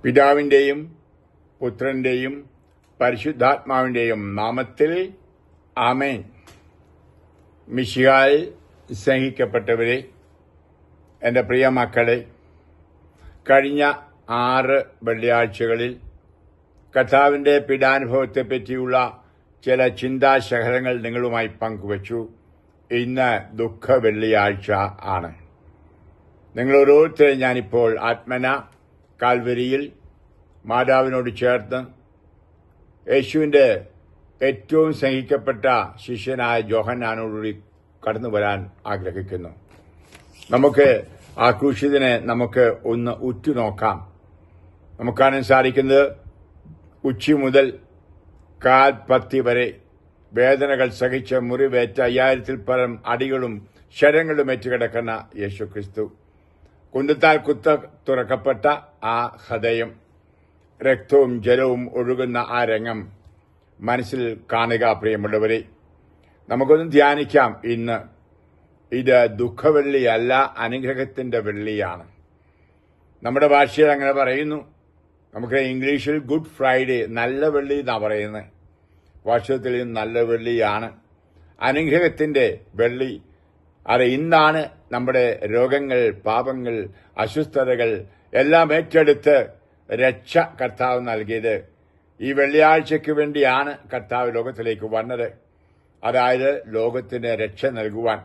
പിതാവിന്റെയും പുത്രന്റെയും പരിശുദ്ധാത്മാവിന്റെയും നാമത്തിൽ ആമേൻ. മിശിഹായിൽ സ്നേഹിക്കപ്പെട്ടവരെ, എൻ്റെ പ്രിയ മക്കളെ, കഴിഞ്ഞ 6 വെള്ളിയാഴ്ചകളിൽ കർത്താവിന്റെ പീഡാനുഭവത്തെപ്പറ്റിയുള്ള ചില ചിന്താശകലങ്ങൾ നിങ്ങളുമായി പങ്കുവച്ചു. ഇന്ന് ദുഃഖ വെള്ളിയാഴ്ച ആണ്. നിങ്ങൾ ഓരോരുത്തരെയും ഞാനിപ്പോൾ ആത്മന കാൽവരിയിൽ മാതാവിനോട് ചേർത്ത് യേശുവിന്റെ ഏറ്റവും സ്നേഹിക്കപ്പെട്ട ശിഷ്യനായ യോഹന്നാനോടുകൂടി കടന്നു വരാൻ ആഗ്രഹിക്കുന്നു. നമുക്ക് ആ ക്രൂശിതനെ നമുക്ക് ഒന്ന് ഉറ്റുനോക്കാം. നമുക്ക് കാണാൻ സാധിക്കുന്നത് ഉച്ചി മുതൽ കാൽപത്തി വരെ വേദനകൾ സഹിച്ച് മുറിവേറ്റ 5000-ൽ പരം അടികളും ശരങ്ങളും ഏറ്റുകിടക്കുന്ന യേശുക്രിസ്തു, കുന്തത്താൽ തുറക്കപ്പെട്ട ആ ഹൃദയം, രക്തവും ജലവും ഒഴുകുന്ന ആ രംഗം മനസ്സിൽ കാണുക. പ്രിയമുള്ളവരെ, നമുക്കൊന്ന് ധ്യാനിക്കാം. ഇന്ന് ഇത് ദുഃഖവെള്ളിയല്ല, അനുഗ്രഹത്തിന്റെ വെള്ളിയാണ്. നമ്മുടെ ഭാഷയിൽ അങ്ങനെ പറയുന്നു. നമുക്ക് ഇംഗ്ലീഷിൽ ഗുഡ് ഫ്രൈഡേ, നല്ല വെള്ളി എന്നാ പറയുന്നത്. വാസ്തവത്തിൽ നല്ല വെള്ളിയാണ്, അനുഗ്രഹത്തിന്റെ വെള്ളി. അത് ഇന്നാണ് നമ്മുടെ രോഗങ്ങൾ, പാപങ്ങൾ, അസ്വസ്ഥതകൾ എല്ലാം ഏറ്റെടുത്ത് രക്ഷ കർത്താവ് നൽകിയത്. ഈ വെള്ളിയാഴ്ചയ്ക്ക് വേണ്ടിയാണ് കർത്താവ് ലോകത്തിലേക്ക് വന്നത്. അതായത് ലോകത്തിന് രക്ഷ നൽകുവാൻ.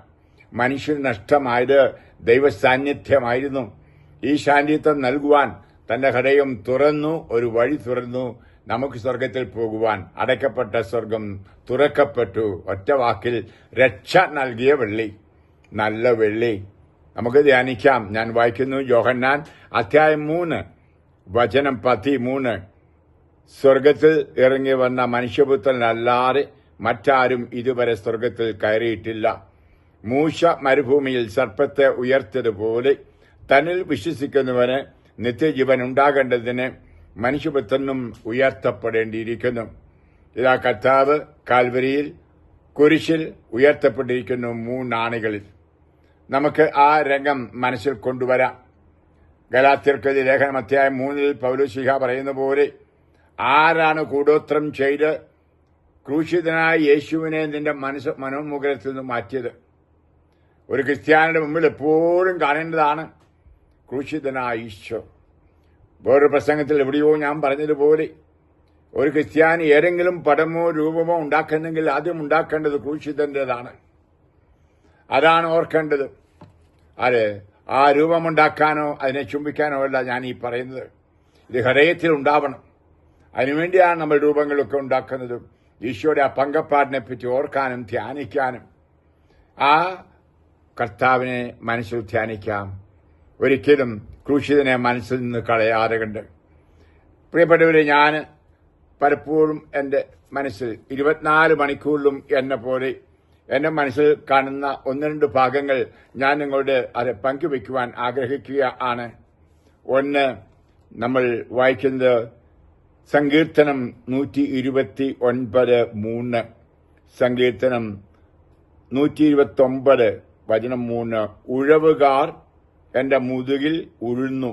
മനുഷ്യന് നഷ്ടമായത് ദൈവസാന്നിധ്യമായിരുന്നു. ഈ സാന്നിധ്യം നൽകുവാൻ തന്റെ ഹൃദയം തുറന്നു, ഒരു വഴി തുറന്നു, നമുക്ക് സ്വർഗത്തിൽ പോകുവാൻ. അടയ്ക്കപ്പെട്ട സ്വർഗം തുറക്കപ്പെട്ടു. ഒറ്റ വാക്കിൽ രക്ഷ നൽകിയ വെള്ളി, നല്ല വെള്ളി. നമുക്ക് ധ്യാനിക്കാം. ഞാൻ വായിക്കുന്നു യോഹന്നാൻ അധ്യായം 3 വചനം 13. സ്വർഗത്തിൽ ഇറങ്ങി വന്ന മനുഷ്യപുത്രനല്ലാതെ മറ്റാരും ഇതുവരെ സ്വർഗത്തിൽ കയറിയിട്ടില്ല. മൂശ മരുഭൂമിയിൽ സർപ്പത്തെ ഉയർത്തിയതുപോലെ തന്നിൽ വിശ്വസിക്കുന്നവന് നിത്യജീവൻ ഉണ്ടാകേണ്ടതിന് മനുഷ്യപുത്രനും ഉയർത്തപ്പെടേണ്ടിയിരിക്കുന്നു. ഇതാ കർത്താവ് കാൽവരിയിൽ കുരിശിൽ ഉയർത്തപ്പെട്ടിരിക്കുന്നു 3 ആണികളിൽ. നമുക്ക് ആ രംഗം മനസ്സിൽ കൊണ്ടുവരാം. ഗലാത്യർക്കെതിരെ ലേഖനം അധ്യായം 3 പൗലോസ്ലീഹ പറയുന്ന പോലെ, ആരാണ് കൂടോത്രം ചെയ്ത് ക്രൂശിതനായ യേശുവിനെ നിന്റെ മനോമുഖരത്തിൽ നിന്ന് മാറ്റിയത്? ഒരു ക്രിസ്ത്യാനിയുടെ മുമ്പിൽ എപ്പോഴും കാണേണ്ടതാണ് ക്രൂശിതനായ ഈശോ. വേറൊരു പ്രസംഗത്തിൽ എവിടെയോ ഞാൻ പറഞ്ഞതുപോലെ, ഒരു ക്രിസ്ത്യാനി ഏതെങ്കിലും പടമോ രൂപമോ ഉണ്ടാക്കുന്നെങ്കിൽ ആദ്യം ഉണ്ടാക്കേണ്ടത് ക്രൂശിതന്റേതാണ്. അതാണ് ഓർക്കേണ്ടത്. അത് ആ രൂപമുണ്ടാക്കാനോ അതിനെ ചുംബിക്കാനോ അല്ല ഞാൻ ഈ പറയുന്നത്. ഇത് ഹൃദയത്തിൽ ഉണ്ടാവണം. അതിനുവേണ്ടിയാണ് നമ്മൾ രൂപങ്ങളൊക്കെ ഉണ്ടാക്കുന്നത്. ഈശോയുടെ ആ പങ്കപ്പാടിനെ പറ്റി ഓർക്കാനും ധ്യാനിക്കാനും. ആ കർത്താവിനെ മനസ്സിൽ ധ്യാനിക്കാം. ഒരിക്കലും ക്രൂശിതനെ മനസ്സിൽ നിന്ന് കളയാതെ കണ്ട്. പ്രിയപ്പെട്ടവരെ, ഞാൻ പലപ്പോഴും എന്റെ മനസ്സിൽ 24 മണിക്കൂറിലും എന്നെ പോലെ എന്റെ മനസ്സിൽ കാണുന്ന 1-2 ഭാഗങ്ങൾ ഞാൻ നിങ്ങളോട് അത് പങ്കുവയ്ക്കുവാൻ ആഗ്രഹിക്കുക ആണ്. ഒന്ന്, നമ്മൾ വായിക്കുന്നത് സങ്കീർത്തനം 129:3. സങ്കീർത്തനം 129 വചനം 3. ഉഴവുകാർ എന്റെ മുതുകിൽ ഉഴുന്നു,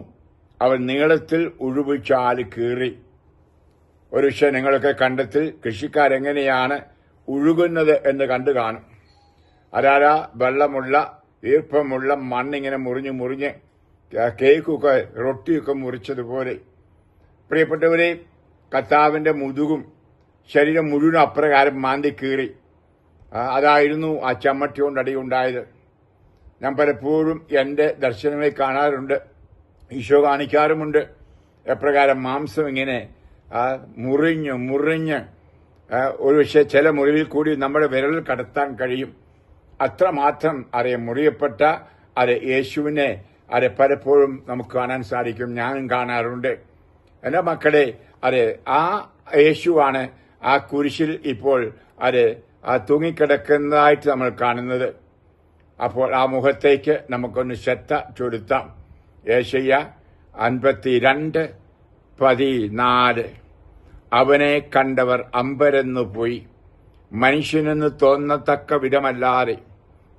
അവർ നീളത്തിൽ ഉഴുവ് ചാല് കീറി. ഒരു പക്ഷേ നിങ്ങളൊക്കെ കണ്ടത്തിൽ കൃഷിക്കാരെങ്ങനെയാണ് ഉഴുകുന്നത് എന്ന് കണ്ടു കാണും. അതാരാ വെള്ളമുള്ള ഈർപ്പമുള്ള മണ്ണിങ്ങനെ മുറിഞ്ഞ് കേക്കൊക്കെ റൊട്ടിയൊക്കെ മുറിച്ചതുപോലെ. പ്രിയപ്പെട്ടവരെ, കർത്താവിന്റെ മുതുകും ശരീരം മുഴുവൻ അപ്രകാരം മാന്തി കീറി. അതായിരുന്നു ആ ചമ്മട്ടി കൊണ്ട് അടിയുണ്ടായത്. ഞാൻ പലപ്പോഴും എന്റെ ദർശനങ്ങളിൽ കാണാറുണ്ട്, ഈശോ കാണിക്കാറുമുണ്ട്, എപ്രകാരം മാംസം ഇങ്ങനെ മുറിഞ്ഞ് ഒരുപക്ഷെ ചില മുറിവിൽ കൂടി നമ്മുടെ വിരലിൽ കടത്താൻ കഴിയും. അത്രമാത്രം മുറിയപ്പെട്ട യേശുവിനെ പലപ്പോഴും നമുക്ക് കാണാൻ സാധിക്കും. ഞാനും കാണാറുണ്ട്. എന്റെ മക്കളെ, ആ യേശുവാണ് ആ കുരിശിൽ ഇപ്പോൾ തൂങ്ങിക്കിടക്കുന്നതായിട്ട് നമ്മൾ കാണുന്നത്. അപ്പോൾ ആ മുഖത്തേക്ക് നമുക്കൊന്ന് ശ്രദ്ധ ചൊലുത്താം. യേശയ്യ 52:14. അവനെ കണ്ടവർ അമ്പരന്നു പോയി, മനുഷ്യനെന്ന് തോന്നത്തക്ക വിധമല്ലാതെ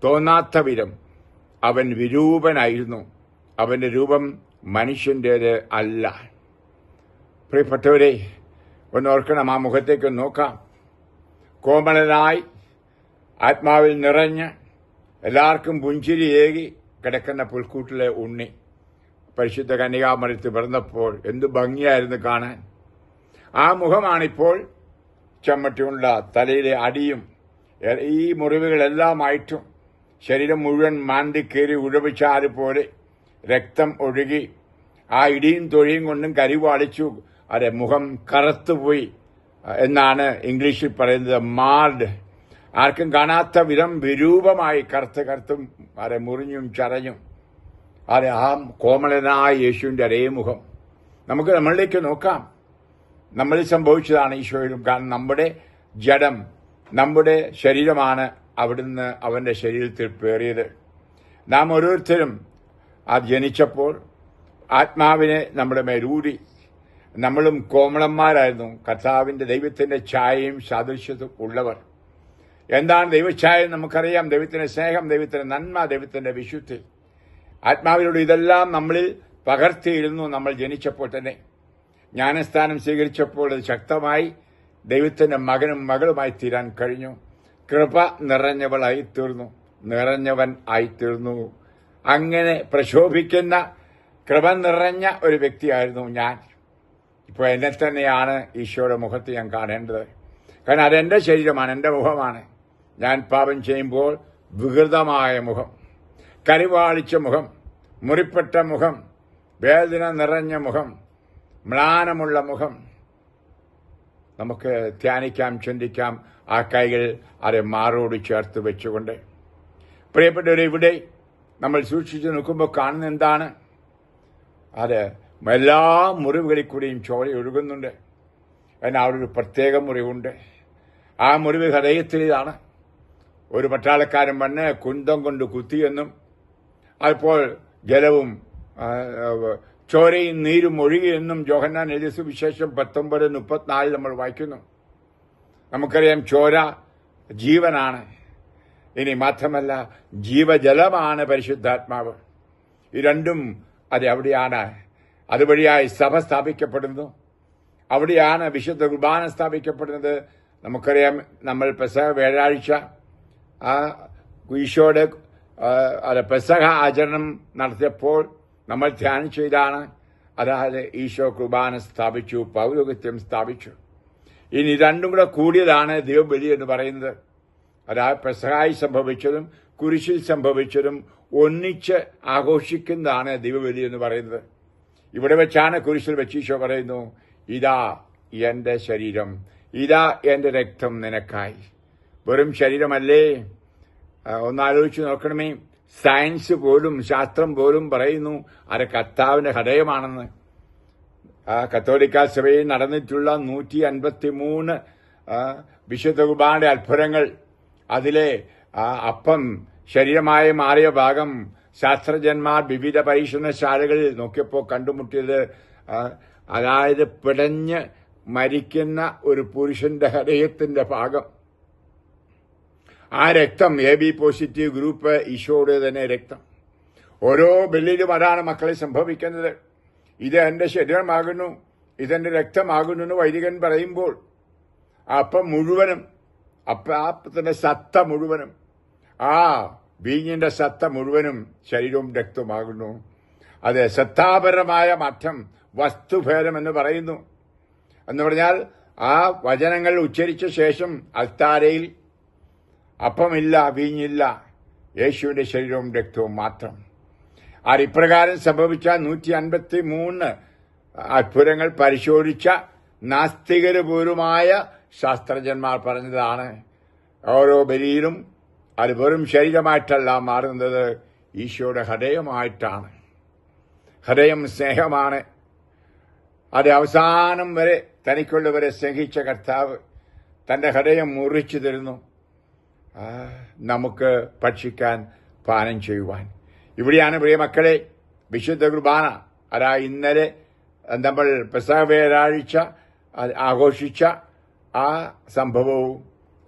തോന്നാത്ത വിധം അവൻ വിരൂപനായിരുന്നു. അവന്റെ രൂപം മനുഷ്യന്റേത് അല്ല. പ്രിയപ്പെട്ടവരെ, ഒന്ന് ഓർക്കണം, ആ മുഖത്തേക്ക് നോക്കാം. കോമളനായി ആത്മാവിൽ നിറഞ്ഞ് എല്ലാവർക്കും പുഞ്ചിരിയേകി കിടക്കുന്ന പുൽക്കൂട്ടിലെ ഉണ്ണി പരിശുദ്ധ കന്യകാമറിയത്തിൽ പിറന്നപ്പോൾ എന്തു ഭംഗിയായിരുന്നു കാണാൻ. ആ മുഖമാണിപ്പോൾ ചമ്മട്ടിയുള്ള തലയിലെ അടിയും ഈ മുറിവുകളെല്ലാമായിട്ടും ശരീരം മുഴുവൻ മാന്തിക്കേറി ഉഴവിച്ചാല് പോലെ രക്തം ഒഴുകി ആ ഇടിയും തൊഴിയും കൊണ്ടും കരിവാളിച്ചു. അതെ, മുഖം കറുത്തുപോയി എന്നാണ് ഇംഗ്ലീഷിൽ പറയുന്നത്, മാർഡ്. ആർക്കും കാണാത്ത വിധം വിരൂപമായി കറുത്തും അതെ മുറിഞ്ഞും ചറഞ്ഞും. അതെ, ആ കോമളനായ യേശുവിന്റെ അതേ മുഖം നമുക്ക് നമ്മളിലേക്ക് നോക്കാം. നമ്മളിൽ സംഭവിച്ചതാണ് ഈശോയിലും. കാരണം നമ്മുടെ ജഡം, നമ്മുടെ ശരീരമാണ് അവിടുന്ന് അവന്റെ ശരീരത്തിൽ പേറിയത്. നാം ഓരോരുത്തരും ജനിച്ചപ്പോൾ ആത്മാവിനെ നമ്മുടെ മേലൂടി. നമ്മളും കോമളന്മാരായിരുന്നു, കർത്താവിന്റെ ദൈവത്തിന്റെ ഛായയും സാദൃശ്യവും ഉള്ളവർ. എന്താണ് ദൈവഛായ? നമുക്കറിയാം. ദൈവത്തിന്റെ സ്നേഹം, ദൈവത്തിന്റെ നന്മ, ദൈവത്തിന്റെ വിശുദ്ധി. ആത്മാവിലൂടെ ഇതെല്ലാം നമ്മളിൽ പകർത്തിയിരുന്നു നമ്മൾ ജനിച്ചപ്പോൾ തന്നെ. ജ്ഞാനസ്ഥാനം സ്വീകരിച്ചപ്പോൾ അത് ശക്തമായി ദൈവത്തിന്റെ മകനും മകളുമായി തീരാൻ കഴിഞ്ഞു. കൃപ നിറഞ്ഞവളായി തീർന്നു, നിറഞ്ഞവൻ ആയിത്തീർന്നു. അങ്ങനെ പ്രശോഭിക്കുന്ന കൃപ നിറഞ്ഞ ഒരു വ്യക്തിയായിരുന്നു ഞാൻ. ഇപ്പോൾ എന്നെ തന്നെയാണ് ഈശോയുടെ മുഖത്ത് ഞാൻ കാണേണ്ടത്. കാരണം അതെന്റെ ശരീരമാണ്, എന്റെ മുഖമാണ്. ഞാൻ പാപം ചെയ്യുമ്പോൾ വികൃതമായ മുഖം, കരിവാളിച്ച മുഖം, മുറിപ്പെട്ട മുഖം, വേദന നിറഞ്ഞ മുഖം, മ്ലാനമുള്ള മുഖം നമുക്ക് ധ്യാനിക്കാം, ചിന്തിക്കാം. ആ കൈകൾ അത് മാറോട് ചേർത്ത് വെച്ചുകൊണ്ട് പ്രിയപ്പെട്ടവരെ, ഇവിടെ നമ്മൾ സൂക്ഷിച്ചു നോക്കുമ്പോൾ കാണുന്ന എന്താണ്? അത് എല്ലാ മുറിവുകളിൽ കൂടിയും ചോര ഒഴുകുന്നുണ്ട്. എന്നാൽ അവിടെ ഒരു പ്രത്യേക മുറിവുണ്ട്. ആ മുറിവ് ഹൃദയത്തിലാണ്. ഒരു പട്ടാളക്കാരൻ വന്ന് കുന്തം കൊണ്ട് കുത്തിയെന്നും അപ്പോൾ ജലവും ചോരയും നീരും ഒഴുകിയെന്നും യോഹന്നാൻ എഴുതിയ സുവിശേഷം 19:34 നമ്മൾ വായിക്കുന്നു. നമുക്കറിയാം, ചോര ജീവനാണ്. ഇനി മാത്രമല്ല, ജീവജലമാണ് പരിശുദ്ധാത്മാവ്. ഈ രണ്ടും അവിടെയാണ്. അതുവഴിയായി സഭ സ്ഥാപിക്കപ്പെടുന്നു. അവിടെയാണ് വിശുദ്ധ കുർബാന സ്ഥാപിക്കപ്പെടുന്നത്. നമുക്കറിയാം, നമ്മൾ പെസഹ വ്യാഴാഴ്ച ആ ഈശോയുടെ പെസഹ ആചരണം നടത്തിയപ്പോൾ നമ്മൾ ധ്യാനിച്ച ഇതാണ്. അതായത് ഈശോ കുർബാന സ്ഥാപിച്ചു, പൗരോഹിത്യം സ്ഥാപിച്ചു. ഇനി രണ്ടും കൂടെ കൂടിയതാണ് ദൈവബലി എന്ന് പറയുന്നത്. അതായത് പെസഹായി സംഭവിച്ചതും കുരിശിൽ സംഭവിച്ചതും ഒന്നിച്ച് ആഘോഷിക്കുന്നതാണ് ദൈവബലി എന്ന് പറയുന്നത്. ഇവിടെ വെച്ചാണ് കുരിശിൽ വെച്ച് ഈശോ പറയുന്നു, ഇതാ എന്റെ ശരീരം, ഇതാ എന്റെ രക്തം നിനക്കായി. വെറും ശരീരമല്ലേ? ഒന്നാലോചിച്ച് നോക്കണമേ. സയൻസ് പോലും, ശാസ്ത്രം പോലും പറയുന്നു അത് കർത്താവിന്റെ ഹൃദയമാണെന്ന്. കത്തോലിക്ക സഭയിൽ നടന്നിട്ടുള്ള 153 വിശുദ്ധ കുർബാനയുടെ അത്ഭുതങ്ങൾ, അതിലെ അപ്പം ശരീരമായി മാറിയ ഭാഗം ശാസ്ത്രജ്ഞന്മാർ വിവിധ പരീക്ഷണശാലകളിൽ നോക്കിയപ്പോൾ കണ്ടുമുട്ടിയത്, അതായത് പിടഞ്ഞ് മരിക്കുന്ന ഒരു പുരുഷന്റെ ഹൃദയത്തിന്റെ ഭാഗം. ആ രക്തം AB പോസിറ്റീവ് ഗ്രൂപ്പ് ഈശോയുടെ തന്നെ രക്തം. ഓരോ ബലിയിലും അതാണ് മക്കളെ സംഭവിക്കുന്നത്. ഇത് എന്റെ ശരീരമാകുന്നു, ഇതെന്റെ രക്തമാകുന്നു എന്ന് വൈദികൻ പറയുമ്പോൾ അപ്പം മുഴുവനും, അപ്പത്തിന്റെ സത്ത മുഴുവനും, ആ വീഞ്ഞിന്റെ സത്ത മുഴുവനും ശരീരവും രക്തമാകുന്നു. അത് സത്താപരമായ മാറ്റം, വസ്തുഭേദം എന്ന് പറയുന്നു. എന്ന് പറഞ്ഞാൽ ആ വചനങ്ങൾ ഉച്ചരിച്ച ശേഷം അൽത്താരയിൽ അപ്പമില്ല, വീഞ്ഞില്ല, യേശുവിന്റെ ശരീരവും രക്തവും മാത്രം. ഇപ്രകാരം സംഭവിച്ച 153 അത്ഭുതങ്ങൾ പരിശോധിച്ച നാസ്തികര് പോലുമായ ശാസ്ത്രജ്ഞന്മാർ പറഞ്ഞതാണ്. ഓരോ ബലിയിലും അത് വെറും ശരീരമായിട്ടല്ല മാറുന്നത്, ഈശോയുടെ ഹൃദയമായിട്ടാണ്. ഹൃദയം സ്നേഹമാണ്. അത് അവസാനം വരെ തനിക്കുള്ളവരെ സ്നേഹിച്ച കർത്താവ് തന്റെ ഹൃദയം മുറിച്ചു തരുന്നു, നമുക്ക് ഭക്ഷിക്കാൻ, പാനം ചെയ്യുവാൻ. ഇവിടെയാണ് പ്രിയമക്കളെ വിശുദ്ധ കുർബാന. അതാ ഇന്നലെ നമ്മൾ പെസഹ വ്യാഴാഴ്ച ആഘോഷിച്ച ആ സംഭവവും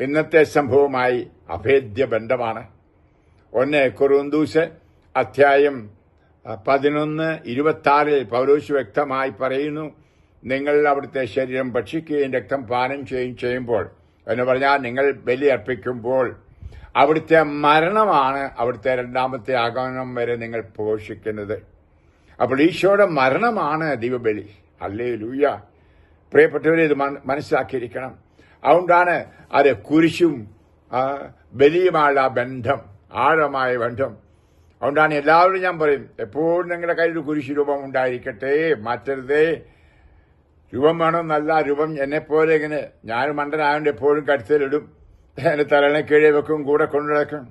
ഇന്നത്തെ സംഭവവുമായി അഭേദ്യ ബന്ധമാണ്. 1 കൊറിന്തോസ് അധ്യായം 11:26 പൗലോസ് വ്യക്തമായി പറയുന്നു, നിങ്ങൾ അവിടുത്തെ ശരീരം ഭക്ഷിക്കുകയും രക്തം പാനം ചെയ്യുമ്പോൾ എന്ന് പറഞ്ഞാൽ നിങ്ങൾ ബലി അർപ്പിക്കുമ്പോൾ അവിടുത്തെ മരണമാണ് അവിടുത്തെ രണ്ടാമത്തെ ആഗമനം വരെ നിങ്ങൾ പോഷിക്കുന്നത്. അപ്പോൾ ഈശോയുടെ മരണമാണ് ദിവ്യബലി. ഹല്ലേലൂയ. പ്രിയപ്പെട്ടവരെ, ഇത് മനസ്സിലാക്കിയിരിക്കണം. അതുകൊണ്ടാണ് അത് കുരിശും ബലിയുമായുള്ള ബന്ധം, ആഴമായ ബന്ധം. അതുകൊണ്ടാണ് എല്ലാവരും ഞാൻ പറയും, എപ്പോഴും നിങ്ങളുടെ കയ്യിൽ ഒരു കുരിശ് രൂപം ഉണ്ടായിരിക്കട്ടെ, മാറ്റരുതേ. രൂപം വേണമെന്നല്ല, രൂപം എന്നെപ്പോലെ ഇങ്ങനെ ഞാൻ മണ്ടനായതുകൊണ്ട് എപ്പോഴും കരുത്തിലിടും, എന്റെ തലനെ കീഴേ വെക്കും, കൂടെ കൊണ്ടുനടക്കും.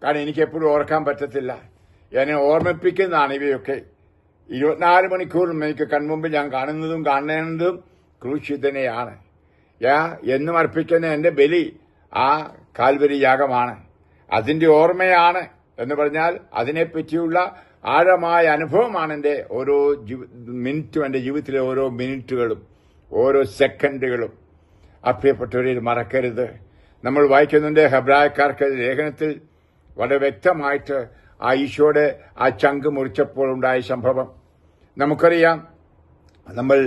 കാരണം എനിക്ക് എപ്പോഴും ഓർക്കാൻ പറ്റത്തില്ല. എന്നെ ഓർമ്മിപ്പിക്കുന്നതാണ് ഇവയൊക്കെ. 24 മണിക്കൂറും എനിക്ക് കൺമുമ്പിൽ ഞാൻ കാണുന്നതും കാണേണ്ടതും ക്രൂശിതനെയാണ്. എന്നും അർപ്പിക്കുന്ന എന്റെ ബലി ആ കാൽവരി യാഗമാണ്. അതിന്റെ ഓർമ്മയാണ് എന്ന് പറഞ്ഞാൽ അതിനെപ്പറ്റിയുള്ള ആഴമായ അനുഭവമാണ് എന്റെ ഓരോ മിനിറ്റും, എന്റെ ജീവിതത്തിലെ ഓരോ മിനിറ്റുകളും ഓരോ സെക്കൻഡുകളും. പ്രിയപ്പെട്ടവരെ, ഇത് മറക്കരുത്. നമ്മൾ വായിക്കുന്നുണ്ട് ഹെബ്രായക്കാർക്ക് ലേഖനത്തിൽ വളരെ വ്യക്തമായിട്ട് ആ ഈശോയുടെ ആ ചങ്ക് മുറിച്ചപ്പോൾ ഉണ്ടായ സംഭവം നമുക്കറിയാം. നമ്മൾ